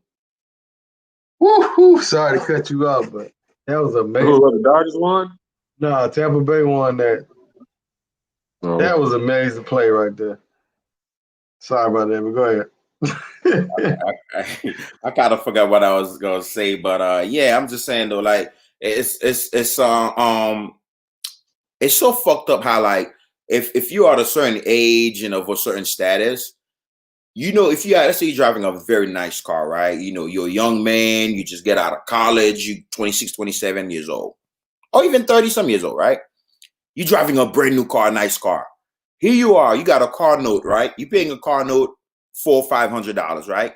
Woo-hoo. Sorry to cut you off, but that was amazing. The Dodgers won? No, Tampa Bay won that. Oh. That was amazing play right there. Sorry about that, but go ahead. I kind of forgot what I was gonna say, but yeah, I'm just saying though, like it's so fucked up how, like, if you are at a certain age and of a certain status, you know, if you are, let's say you're driving a very nice car, right? You know, you're a young man, you just get out of college, you 26, 27 years old. or even 30 some years old, right? You're driving a brand new car, nice car. Here you are, you got a car note, right? You're paying a car note $400 or $500, right?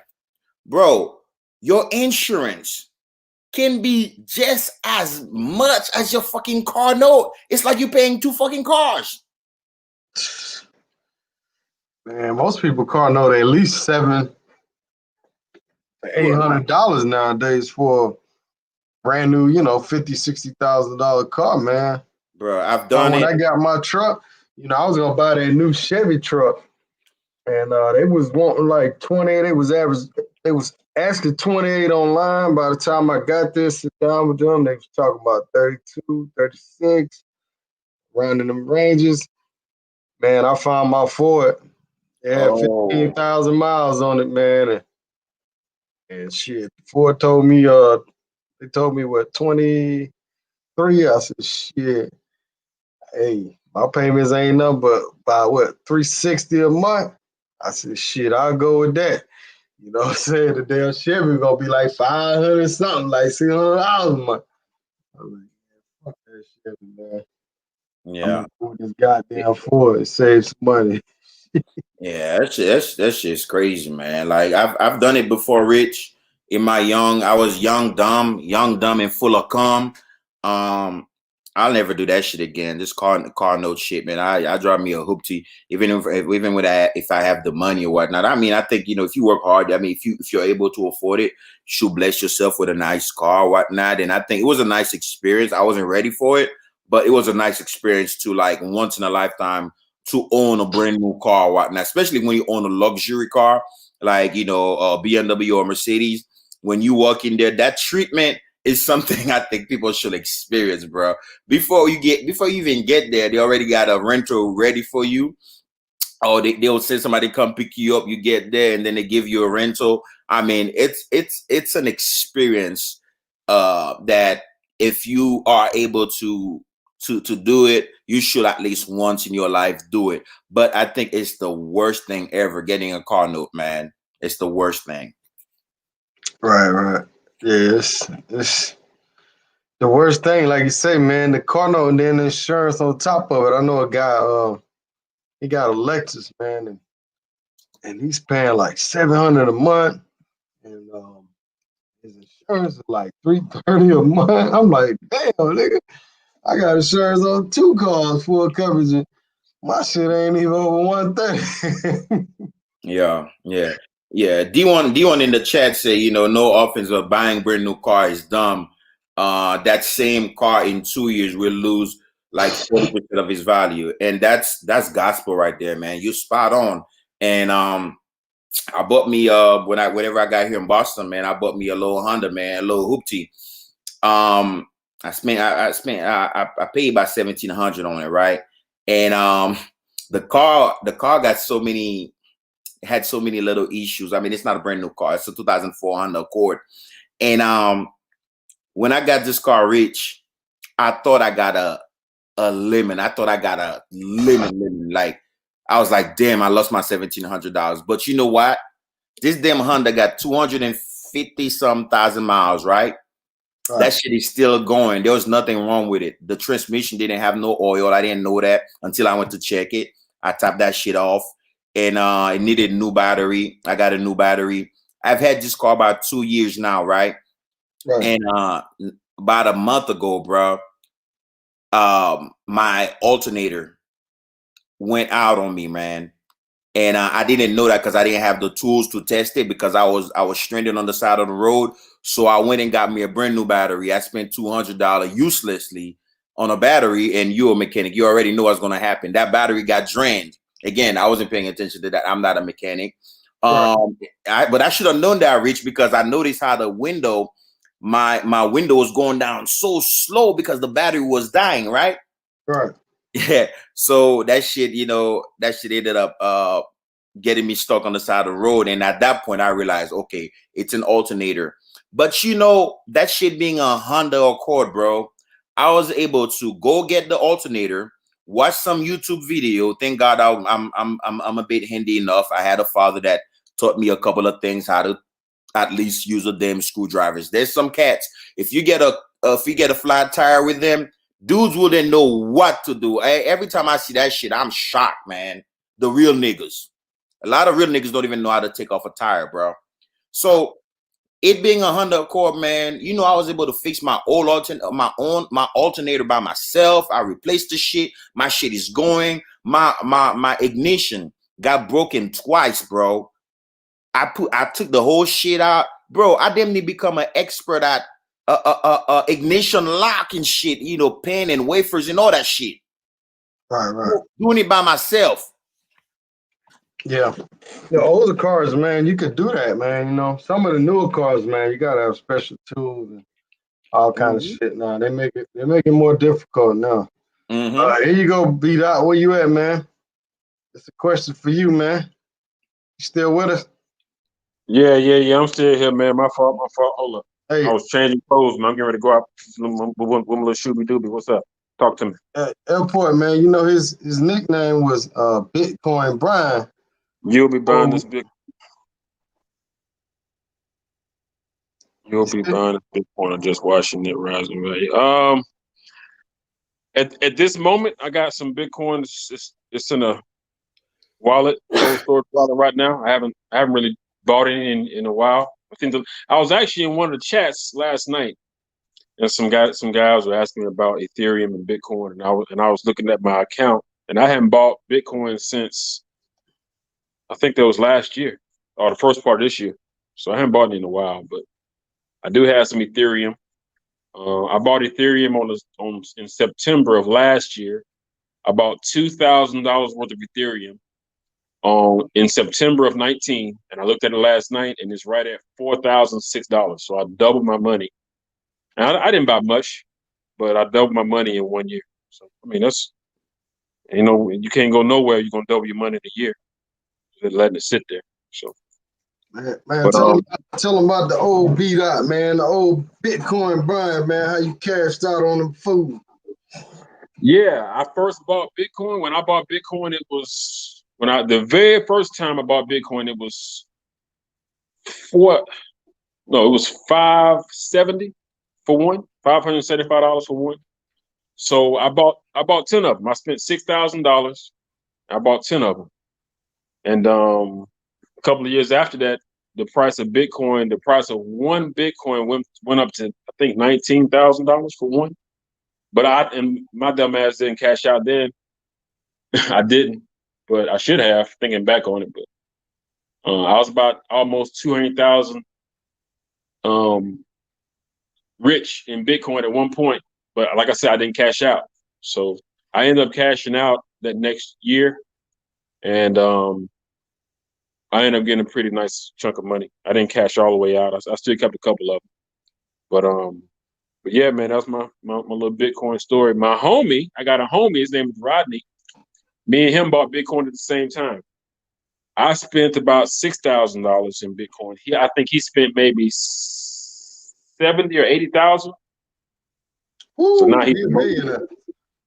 Bro, your insurance can be just as much as your fucking car note. It's like you're paying 2 fucking cars. Man, most people car note at least $700 to $800 nowadays for a brand new, $50,000-$60,000 car, man. Bro, I've done When it. I got my truck, I was gonna buy that new Chevy truck, and they was wanting like 28. They was asking 28 online. By the time I got there, sit down with them, they was talking about 32, 36, around in them ranges. Man, I found my Ford. It had Oh, 15,000 miles on it, man, and shit. Ford told me, they told me what 23. I said, shit. Hey, my payments ain't nothing but by what, 360 a month? I said, shit, I'll go with that. You know what I'm saying? The damn Chevy gonna be like 500 something, like $600 a month. I was like, fuck that Chevy, man. I'm yeah. gonna go with this goddamn Ford and save some money. Yeah, that shit's crazy, man. Like I've done it before, Rich. I was young, dumb, and full of cum. I'll never do that shit again. This car note shit, man. I drive me a hoopty, if I have the money or whatnot. I mean, I think if you work hard, I mean, if you're able to afford it, you should bless yourself with a nice car or whatnot. And I think it was a nice experience. I wasn't ready for it, but it was a nice experience to like once in a lifetime to own a brand new car or whatnot, especially when you own a luxury car like BMW or Mercedes. When you walk in there, that treatment is something I think people should experience, bro. Before you even get there, they already got a rental ready for you. Or they'll send somebody come pick you up. You get there, and then they give you a rental. I mean, it's an experience that if you are able to do it, you should at least once in your life do it. But I think it's the worst thing ever, getting a car note, man. It's the worst thing. Right. Yeah, it's the worst thing, like you say, man, the car note and then the insurance on top of it. I know a guy, he got a Lexus, man, and he's paying like $700 a month, and his insurance is like $330 a month. I'm like, damn, nigga, I got insurance on 2 cars, full coverage, and my shit ain't even over 130. Yeah. D1 in the chat say, no offense, but buying brand new car is dumb. That same car in 2 years will lose like 40% of its value, and that's gospel right there, man. You spot on. And I bought me whenever I got here in Boston, man, I bought me a little Honda, man, a little hoopty. I paid about $1,700 on it, right? And the car got had so many little issues. I mean, it's not a brand new car. It's a 2004 Honda Accord. And when I got this car, Rich, I thought I got a lemon. I thought I got a lemon. Like, I was like, damn, I lost my $1,700. But you know what? This damn Honda got 250 some thousand miles, right? That shit is still going. There was nothing wrong with it. The transmission didn't have no oil. I didn't know that until I went to check it. I topped that shit off, and it needed a new battery. I got a new battery. I've had this car about 2 years now, right? And about a month ago, bro, my alternator went out on me, man. And I didn't know that because I didn't have the tools to test it, because I was stranded on the side of the road. So I went and got me a brand new battery. I spent $200 uselessly on a battery, and you're a mechanic. You already know what's going to happen. That battery got drained. Again, I wasn't paying attention to that. I'm not a mechanic. But I should have known that, Rich, because I noticed how the window, my window was going down so slow because the battery was dying, right? Right. Yeah. So that shit ended up getting me stuck on the side of the road. And at that point, I realized, okay, it's an alternator. But that shit being a Honda Accord, bro, I was able to go get the alternator, watch some YouTube video. Thank God I'm a bit handy enough. I had a father that taught me a couple of things, how to at least use a damn screwdrivers. There's some cats, if you get a flat tire with them, dudes wouldn't know what to do. Every time I see that shit, I'm shocked, man. The real niggas. A lot of real niggas don't even know how to take off a tire, bro. So it being a Honda Accord, man, you know, I was able to fix my old alternator by myself. I replaced the shit. My shit is going. My ignition got broken twice, bro. I took the whole shit out, bro. I didn't even become an expert at ignition lock and shit, you know, pen and wafers and all that shit. Right. Doing it by myself. Yeah. The older cars, man, you could do that, man. You know, some of the newer cars, man, you gotta have special tools and all kind of shit now. They make it more difficult now. Here you go, B-Dot. Where you at, man? It's a question for you, man. You still with us? Yeah. I'm still here, man. My fault. Hold up. Hey, I was changing clothes, man. I'm getting ready to go out with my little shooby dooby. What's up? Talk to me. Airport, man, you know his nickname was Bitcoin Brian. You'll be buying this big. You'll be buying this Bitcoin. I'm just watching it rise in value. At this moment, I got some Bitcoin. It's in a wallet, cold storage wallet right now. I haven't really bought any in a while. I was actually in one of the chats last night, and some guys were asking me about Ethereum and Bitcoin, and I was looking at my account, and I hadn't bought Bitcoin since I think that was last year or the first part of this year. So I haven't bought any in a while, but I do have some Ethereum. I bought Ethereum in September of last year. I bought $2,000 worth of Ethereum in September of 19, and I looked at it last night, and it's right at $4,006. So I doubled my money. And I didn't buy much, but I doubled my money in 1 year. So I mean, that's, you know, you can't go nowhere. You're gonna double your money in a year, just letting it sit there. So. Man, tell them about the old B-Dot, man, the old Bitcoin Brian, man, how you cashed out on them food. Yeah, I first bought Bitcoin. When I bought Bitcoin, it was the very first time I bought Bitcoin, it was it was $570 for one, $575 for one. So I bought 10 of them. I spent $6,000. I bought 10 of them, and a couple of years after that, the price of one Bitcoin went up to, I think, $19,000 for one. But my dumb ass didn't cash out then. I didn't, but I should have, thinking back on it. But I was about almost 200,000 rich in Bitcoin at one point. But like I said, I didn't cash out. So I ended up cashing out that next year, and I ended up getting a pretty nice chunk of money. I didn't cash all the way out. I still kept a couple of them. But yeah, man, that's my little Bitcoin story. My homie, I got a homie, his name is Rodney. Me and him bought Bitcoin at the same time. I spent about $6,000 in Bitcoin. I think he spent maybe 70 or 80,000. So now he's a millionaire.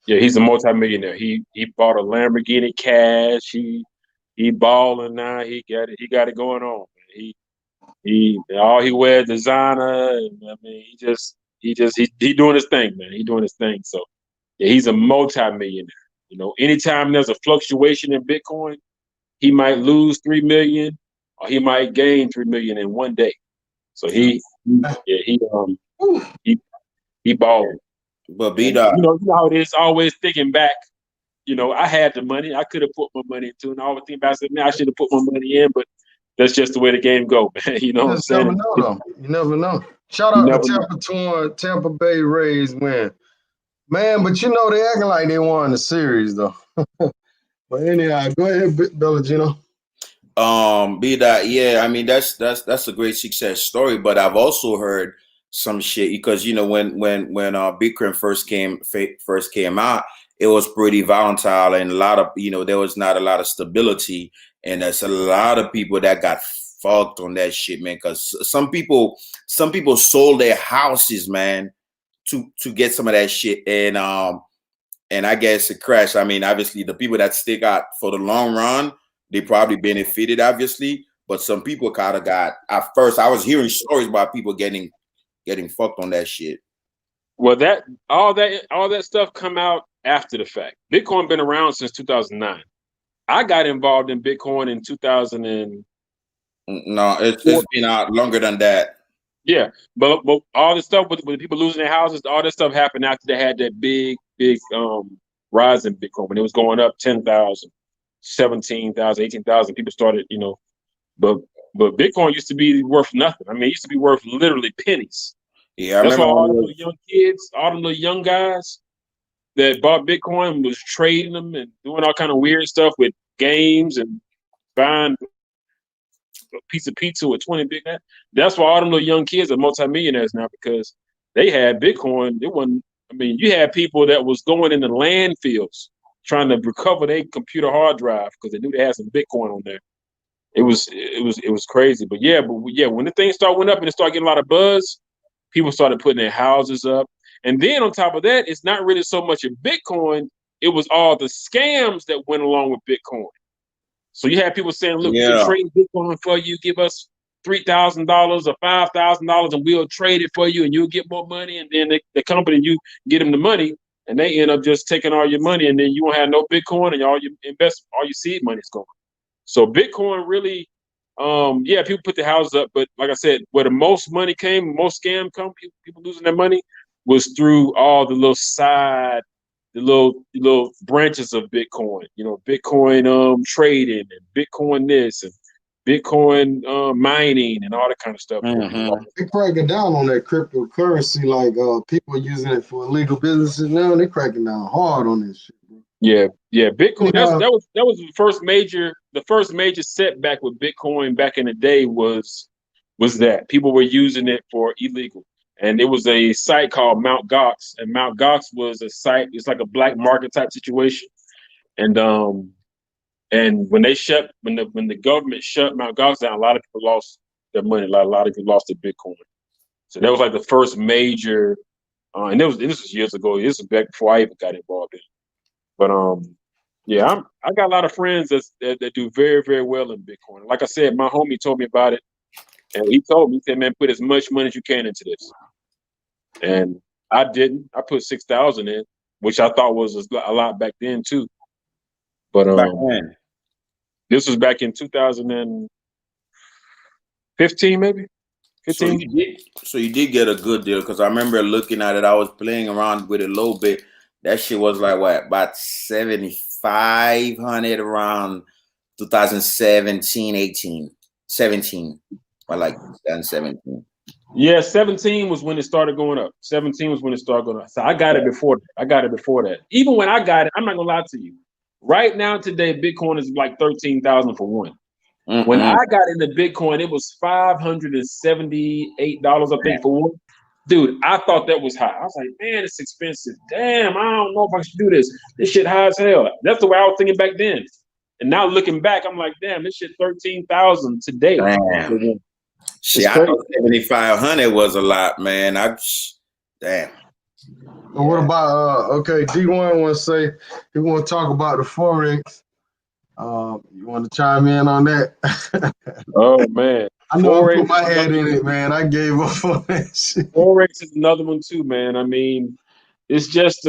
Yeah, he's a multimillionaire. He bought a Lamborghini cash. He balling now. He got it going on. He wears designer. And, I mean, he doing his thing, man. He doing his thing. So yeah, he's a multimillionaire. You know, anytime there's a fluctuation in Bitcoin, he might lose 3 million, or he might gain 3 million in one day. So he balling. But B-Dot, you know how it is. Always thinking back. You know, I had the money. I could have put my money into it. And I always think about it. Man, I should have put my money in, but that's just the way the game go, man. You know what I'm saying? Never know, though. You never know. Shout out to Tampa Bay Rays win. Man, but you know, they acting like they won the series, though. But anyhow, go ahead, Bellagino. B-Dot, yeah, I mean, that's a great success story, but I've also heard some shit because, you know, when Bitcoin first came out, it was pretty volatile, and a lot of, you know, there was not a lot of stability, and there's a lot of people that got fucked on that shit, man, because some people sold their houses, man, to get some of that shit, and I guess it crashed. I mean, obviously the people that stick out for the long run, they probably benefited, obviously, but some people kind of got, at first I was hearing stories about people getting fucked on that shit. Well, all that stuff come out after the fact. Bitcoin been around since 2009. I got involved in Bitcoin in 2004. No, it's been out longer than that. Yeah, but all the stuff with people losing their houses, all that stuff happened after they had that big rise in Bitcoin when it was going up 10,000, 17,000, 18,000. People started, but Bitcoin used to be worth nothing. I mean, it used to be worth literally pennies. Yeah, I That's why remember all when the it little was, young kids, all the little young guys that bought Bitcoin was trading them and doing all kind of weird stuff with games and buying a piece of pizza with 20 big. That's why all them little young kids are multimillionaires now because they had Bitcoin. It wasn't. I mean, you had people that was going in the landfills trying to recover their computer hard drive because they knew they had some Bitcoin on there. It was crazy. But yeah, when the thing started went up and it started getting a lot of buzz, people started putting their houses up. And then on top of that, it's not really so much of Bitcoin, it was all the scams that went along with Bitcoin. So you had people saying, look, we can yeah. trade Bitcoin for you, give us $3,000 or $5,000 and we'll trade it for you and you'll get more money. And then the company, you get them the money and they end up just taking all your money and then you won't have no Bitcoin and all your seed money is gone. So Bitcoin really, people put their houses up, but like I said, where the most money came, most scam come, people losing their money was through all the little branches of Bitcoin. Bitcoin trading and Bitcoin this and Bitcoin mining and all that kind of stuff. Mm-hmm. They cracking down on that cryptocurrency, like people using it for illegal businesses now. They cracking down hard on this shit, bro. Yeah, Bitcoin. Yeah. That was the first major setback with Bitcoin back in the day was that people were using it for illegal, and it was a site called Mt. Gox, and Mt. Gox was a site. It's like a black market type situation, and when the government shut Mt. Gox down, a lot of people lost their money. A lot of people lost their Bitcoin. So that was like the first major, and this was years ago. This was back before I even got involved in it. But I got a lot of friends that do very, very well in Bitcoin. Like I said, my homie told me about it, and he said, man, put as much money as you can into this. And I didn't. I put 6,000 in, which I thought was a lot back then too. But Back when? this was back in 2015, maybe 15. So you did get a good deal because I remember looking at it. I was playing around with it a little bit. That shit was like what, about 7,500 around 2017, 18, 17. I like 2017. Yeah, 17 was when it started going up. 17 was when it started going up. So I got it before that. Even when I got it, I'm not gonna lie to you. Right now, today, Bitcoin is like 13,000 for one. Mm-mm. When I got into Bitcoin, it was $578, I think, for one. Dude, I thought that was high. I was like, man, it's expensive. Damn, I don't know if I should do this. This shit high as hell. That's the way I was thinking back then. And now looking back, I'm like, damn, this shit 13,000 today. Damn. Shit, I thought 7,500 was a lot, man. Damn. And what about D1 want to say he want to talk about the forex? You want to chime in on that? Oh man, I know Forex, I put my head in it, man. I gave up on that shit. Forex is another one too, man. I mean, it's just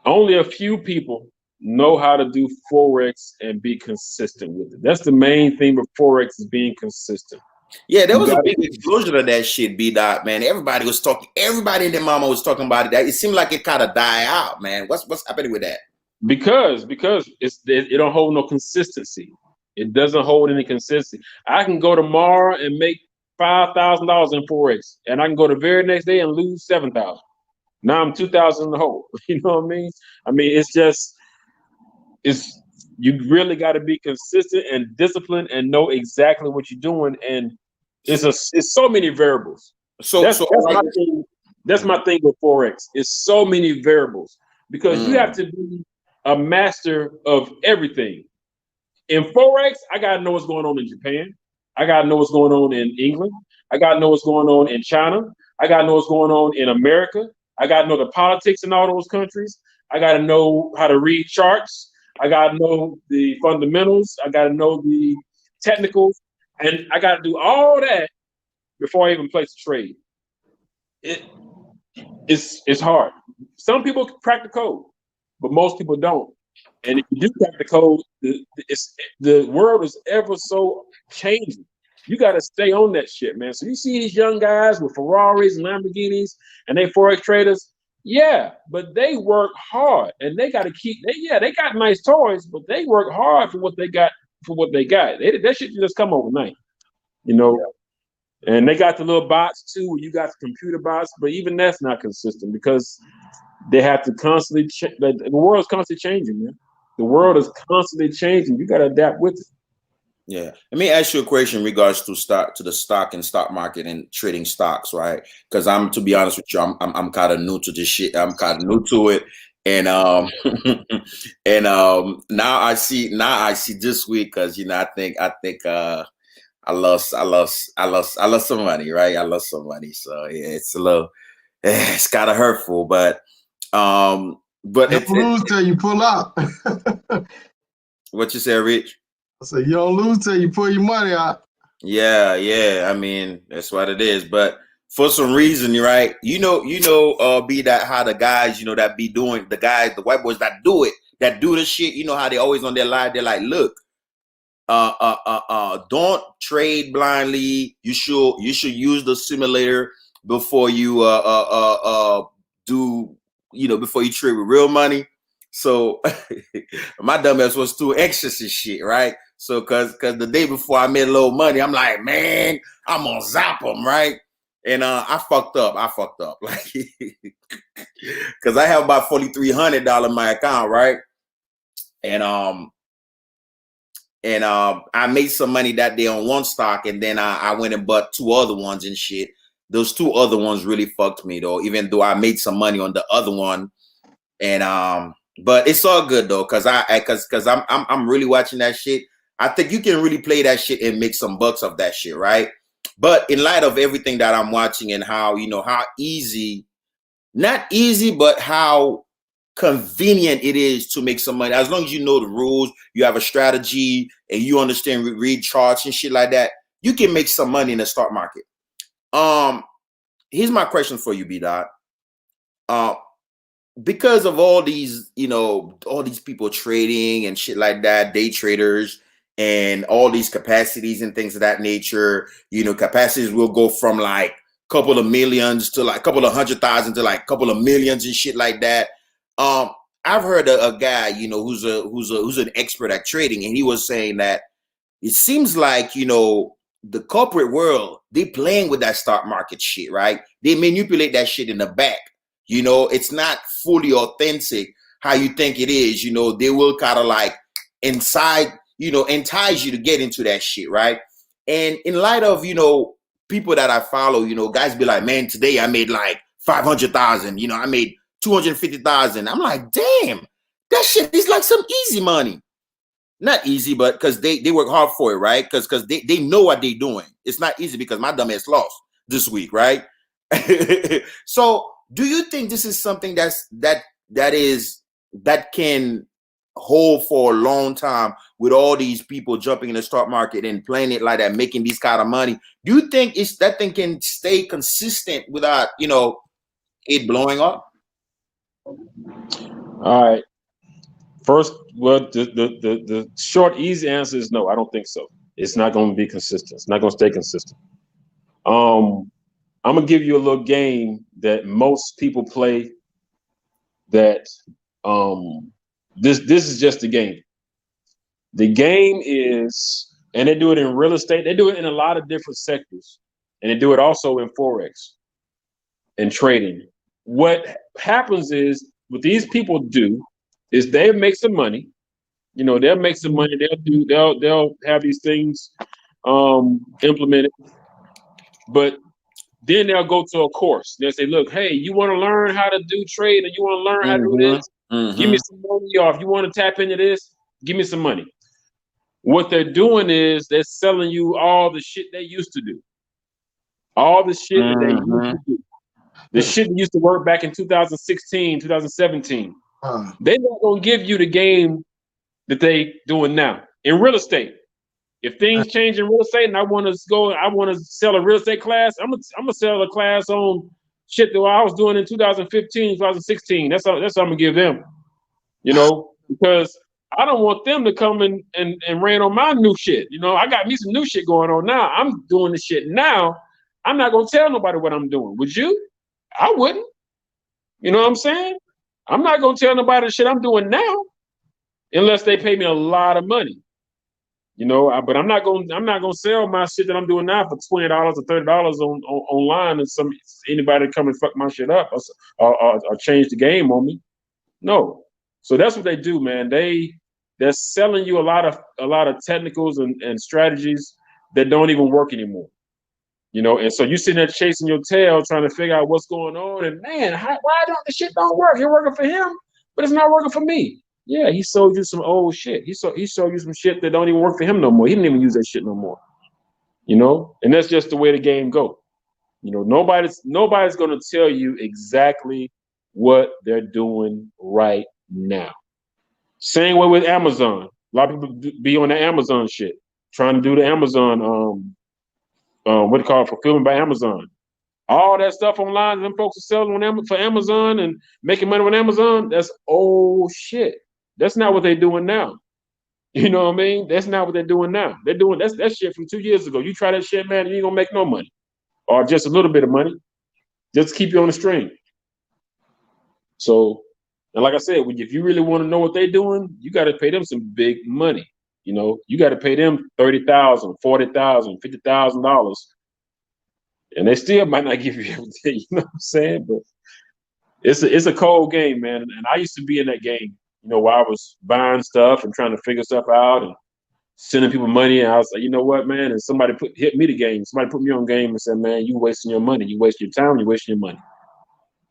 only a few people know how to do Forex and be consistent with it. That's the main thing with Forex is being consistent. Yeah, there was a big explosion of that shit, B-Dot, man. Everybody and their mama was talking about it. It seemed like it kind of died out, man. What's happening with that? Because it don't hold no consistency. It doesn't hold any consistency. I can go tomorrow and make $5,000 in Forex, and I can go the very next day and lose 7,000. Now I'm 2,000 in the hole. You know what I mean? I mean, you really got to be consistent and disciplined and know exactly what you're doing. And it's so many variables. That's my thing with Forex. It's so many variables because you have to be a master of everything. In Forex, I got to know what's going on in Japan. I got to know what's going on in England. I got to know what's going on in China. I got to know what's going on in America. I got to know the politics in all those countries. I got to know how to read charts. I got to know the fundamentals. I got to know the technicals. And I got to do all that before I even place a trade. it's hard. Some people crack the code, but most people don't. And if you do crack the code, the world is ever so changing. You got to stay on that shit, man. So you see these young guys with Ferraris and Lamborghinis, and they forex traders. Yeah, but they work hard, and they got to keep. They got nice toys, but they work hard for what they got. That shit just come overnight, you know. Yeah. And they got the little bots too. Where you got the computer bots, but even that's not consistent because they have to constantly. The world is constantly changing, man. The world is constantly changing. You got to adapt with it. Yeah. Let me ask you a question in regards to the stock and stock market and trading stocks, right? Because to be honest with you, I'm kind of new to this shit. I'm kind of new to it. And and now I see this week because I think I lost some money, right? I lost some money. So yeah, it's a little it's kind of hurtful, but you don't lose till you pull out. What you say, Rich? I said you don't lose till you pull your money out. Yeah. I mean, that's what it is. But for some reason, you're right. Be that how the guys, that be doing the white boys that do the shit, how they always on their live, they're like, look, don't trade blindly. You should use the simulator before you before you trade with real money. So my dumbass was too anxious and shit, right? So cause the day before I made a little money, I'm like, man, I'm gonna zap them, right? And I fucked up like because I have about $4,300 in my account, right? And I made some money that day on one stock, and then I went and bought two other ones and shit. Those two other ones really fucked me though, even though I made some money on the other one. And but it's all good though, cause I'm really watching that shit. I think you can really play that shit and make some bucks of that shit, right? But in light of everything that I'm watching and how how easy, not easy, but how convenient it is to make some money, as long as you know the rules, you have a strategy, and you understand read charts and shit like that, you can make some money in the stock market. Here's my question for you, B Dot. Because of all these, all these people trading and shit like that, day traders, and all these capacities and things of that nature, capacities will go from like a couple of millions to like a couple of 100,000 to like a couple of millions and shit like that. I've heard a guy, who's an expert at trading, and he was saying that it seems like, the corporate world, they playing with that stock market shit, right? They manipulate that shit in the back. It's not fully authentic how you think it is. They will kind of like inside, entice you to get into that shit, right? And in light of, people that I follow, guys be like, man, today I made like 500,000, I made 250,000. I'm like, damn, that shit is like some easy money. Not easy, but because they work hard for it, right? Because they know what they're doing. It's not easy because my dumb ass lost this week, right? So do you think this is something that can hold for a long time with all these people jumping in the stock market and playing it like that, making these kind of money? Do you think that thing can stay consistent without, it blowing up? All right. First, well, the short, easy answer is no. I don't think so. It's not going to be consistent. It's not going to stay consistent. I'm gonna give you a little game that most people play. That this is just a game. The game is, and they do it in real estate. They do it in a lot of different sectors, and they do it also in forex and trading. What happens is, what these people do is they make some money. They'll make some money. They'll have these things implemented, but then they'll go to a course. They'll say, look, hey, you want to learn how to do trade and you want to learn how to do this? Give me some money. Or if you want to tap into this, give me some money. What they're doing is they're selling you all the shit they used to do. All the shit that they used to do. The shit that used to work back in 2016, 2017. They're not going to give you the game that they doing now. In real estate, if things change in real estate and I want to sell a real estate class, I'm gonna sell a class on shit that I was doing in 2015, 2016. That's all I'm gonna give them. You know, because I don't want them to come and rain on my new shit. You know, I got me some new shit going on now. I'm doing the shit now. I'm not gonna tell nobody what I'm doing. Would you? I wouldn't. You know what I'm saying? I'm not gonna tell nobody the shit I'm doing now unless they pay me a lot of money. You know, but I'm not gonna sell my shit that I'm doing now for $20 or $30 online and anybody come and fuck my shit up or change the game on me. No. So that's what they do, man. They're selling you a lot of technicals and strategies that don't even work anymore. You know, and so you sitting there chasing your tail, trying to figure out what's going on. And man, why don't the shit don't work? It's working for him, but it's not working for me. Yeah, he sold you some old shit. He sold you some shit that don't even work for him no more. He didn't even use that shit no more. You know, and that's just the way the game go. You know, nobody's gonna tell you exactly what they're doing right now. Same way with Amazon. A lot of people be on the Amazon shit, trying to do the Amazon what do you call it, fulfillment by Amazon. All that stuff online, them folks are selling for Amazon and making money on Amazon. That's old shit. That's not what they're doing now. You know what I mean? That's not what they're doing now. They're doing that shit from 2 years ago. You try that shit, man, you ain't gonna make no money, or just a little bit of money, just to keep you on the string. So, and like I said, if you really want to know what they're doing, you got to pay them some big money. You know, you got to pay them $30,000, $40,000, $50,000, and they still might not give you everything. You know what I'm saying? But it's a cold game, man. And I used to be in that game. You know, while I was buying stuff and trying to figure stuff out and sending people money, and I was like, you know what, man? And somebody hit me the game. Somebody put me on game and said, man, you wasting your money. You wasting your time. You wasting your money.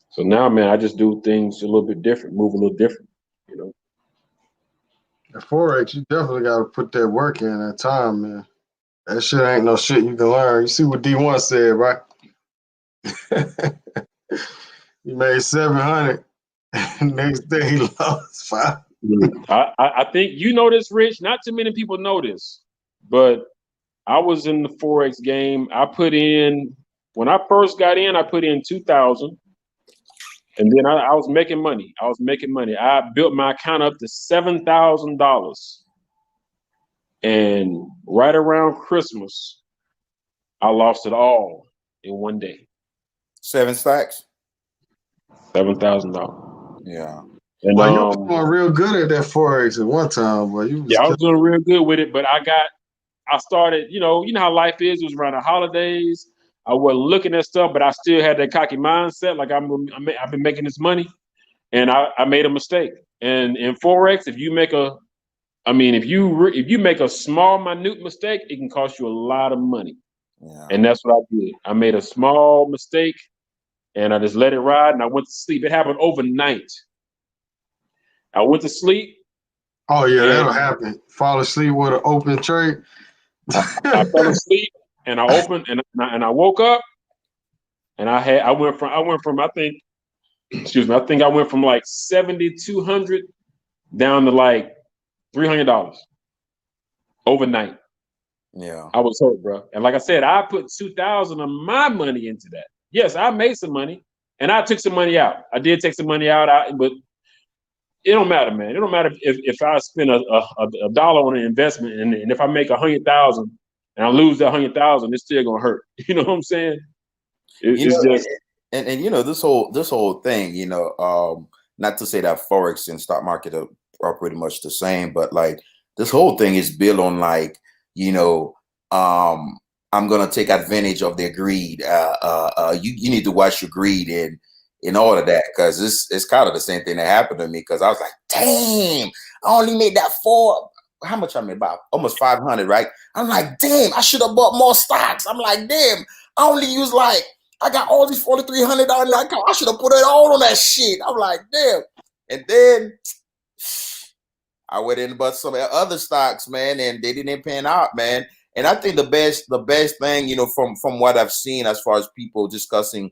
So now, man, I just do things a little bit different, move a little different, you know. At Forex, you definitely got to put that work in, that time, man. That shit ain't no shit you can learn. You see what D1 said, right? He made 700. Next day he lost 5. I think you know this, Rich. Not too many people know this, but I was in the Forex game. When I first got in, I put in 2,000. And then I was making money. I built my account up to $7,000. And right around Christmas, I lost it all in one day. 7 stacks? $7,000. Yeah. And you was doing real good at that Forex at one time, boy. I was doing real good with it, but I started, you know how life is. It was around the holidays. I wasn't looking at stuff, but I still had that cocky mindset. Like I've been making this money, and I made a mistake. And in Forex, if you make a small, minute mistake, it can cost you a lot of money. Yeah. And that's what I did. I made a small mistake, and I just let it ride, and I went to sleep. It happened overnight. I went to sleep. Oh yeah, that'll happen. Fall asleep with an open trade. I fell asleep. And I opened and I woke up, and I went from I think I went from like 7,200 down to like $300 overnight. Yeah, I was hurt, bro. And like I said, I put 2,000 of my money into that. Yes, I made some money, and I took some money out. I did take some money out, but it don't matter, man. It don't matter if I spend a dollar on an investment, and if I make 100,000. And I lose that 100,000, it's still gonna hurt. You know what I'm saying? It's just and you know this whole thing. You know, not to say that Forex and stock market are pretty much the same, but like this whole thing is built on like, you know, I'm gonna take advantage of their greed. You need to watch your greed and all of that, because it's kind of the same thing that happened to me. Because I was like, damn, I only made that how much I made? About almost 500, right? I'm like, damn, I should have bought more stocks. I'm like, damn, I only used I got all these $4,300. I should have put it all on that shit. I'm like, damn. And then I went in and bought some other stocks, man, and they didn't pan out, man. And I think the best thing, you know, from what I've seen as far as people discussing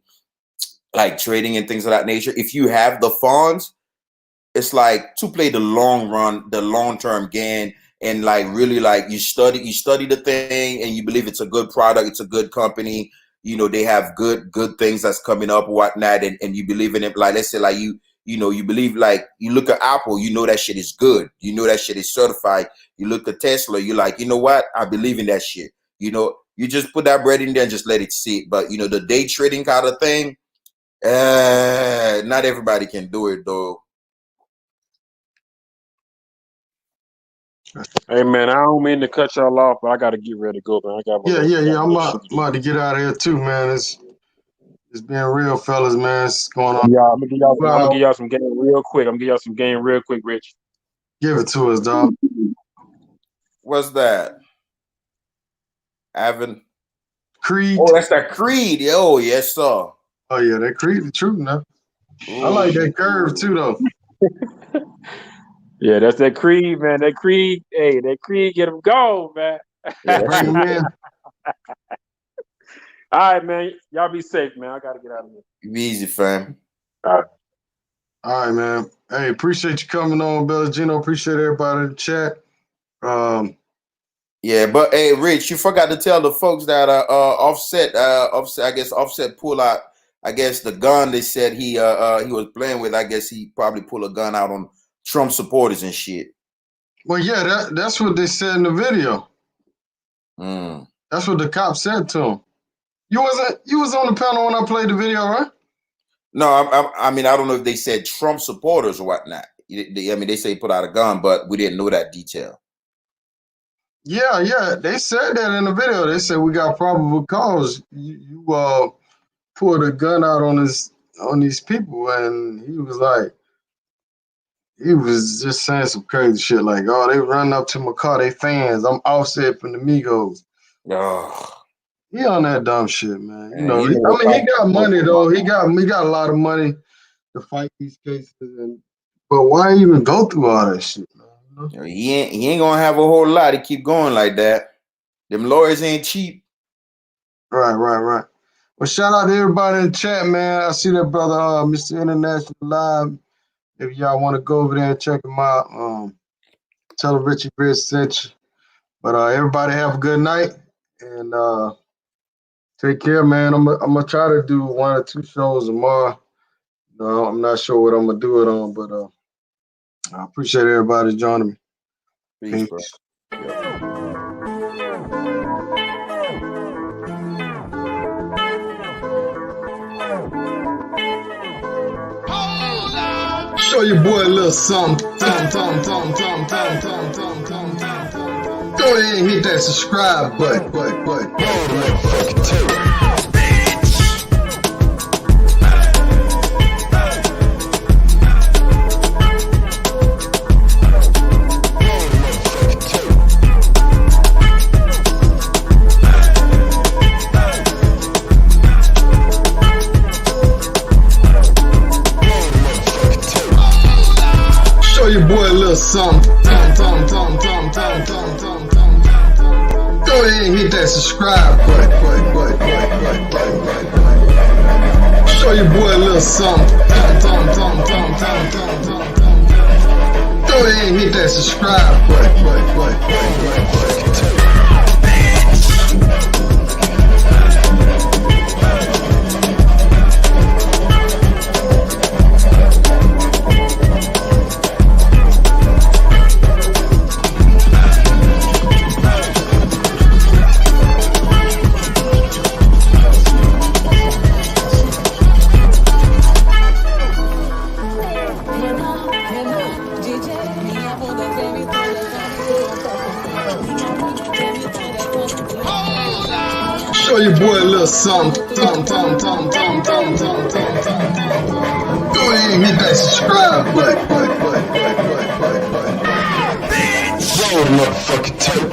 like trading and things of that nature, if you have the funds, it's like to play the long run, the long-term game, and like really like you study the thing and you believe it's a good product, it's a good company, you know, they have good things that's coming up or whatnot, and you believe in it. Like, let's say like you know, you believe, like, you look at Apple, you know that shit is good. You know that shit is certified. You look at Tesla, you're like, you know what? I believe in that shit. You know, you just put that bread in there and just let it sit. But, you know, the day trading kind of thing, not everybody can do it, though. Hey man, I don't mean to cut y'all off, but I gotta get ready to go, man. I got Yeah. I'm shit to do. about to get out of here too, man. It's being real, fellas, man. It's going on. Yeah, I'm gonna give y'all some game real quick. I'm gonna give y'all some game real quick, Rich. Give it to us, dog. What's that? Creed. Oh, that's that Creed. Oh, yes, sir. Oh yeah, that Creed the truth now. Ooh. I like that curve too, though. Yeah, that's that Creed, man. That Creed, hey, that Creed get him going, man. Yeah, Bring him in. All right, man. Y'all be safe, man. I gotta get out of here. Be easy, fam. All right, man. Hey, appreciate you coming on, Bellagino. Appreciate everybody in the chat. Yeah, but hey, Rich, you forgot to tell the folks that Offset, I guess Offset pull out, I guess, the gun they said he was playing with. I guess he probably pulled a gun out on Trump supporters and shit. Well, yeah, that's what they said in the video. Mm. That's what the cop said to him. You was on the panel when I played the video, right? No, I mean, I don't know if they said Trump supporters or whatnot. I mean, they say he put out a gun, but we didn't know that detail. Yeah, they said that in the video. They said we got probable cause. You pulled a gun out on these people, and he was just saying some crazy shit like, "Oh, they run up to my car, they fans. I'm Offset from the Migos." Oh. He on that dumb shit, man. You Man, know, he got money though. He got a lot of money to fight these cases, but why even go through all that shit, man? You know? He ain't gonna have a whole lot to keep going like that. Them lawyers ain't cheap. Right. Well, shout out to everybody in the chat, man. I see that brother, Mr. International Live. If y'all want to go over there and check him out, tell him Richie Rich sent you. But everybody have a good night and take care, man. I'm gonna try to do 1 or 2 shows tomorrow. No, I'm not sure what I'm gonna do it on, but I appreciate everybody joining me. Peace, bro. Show your boy a little something. Go ahead and hit that subscribe button. Show your boy a little something. Go ahead and hit that subscribe button. Show your boy a little something. Go ahead and hit that subscribe button. Show your boy a little something. Go ahead and hit that subscribe button. Roll the motherfucking tape.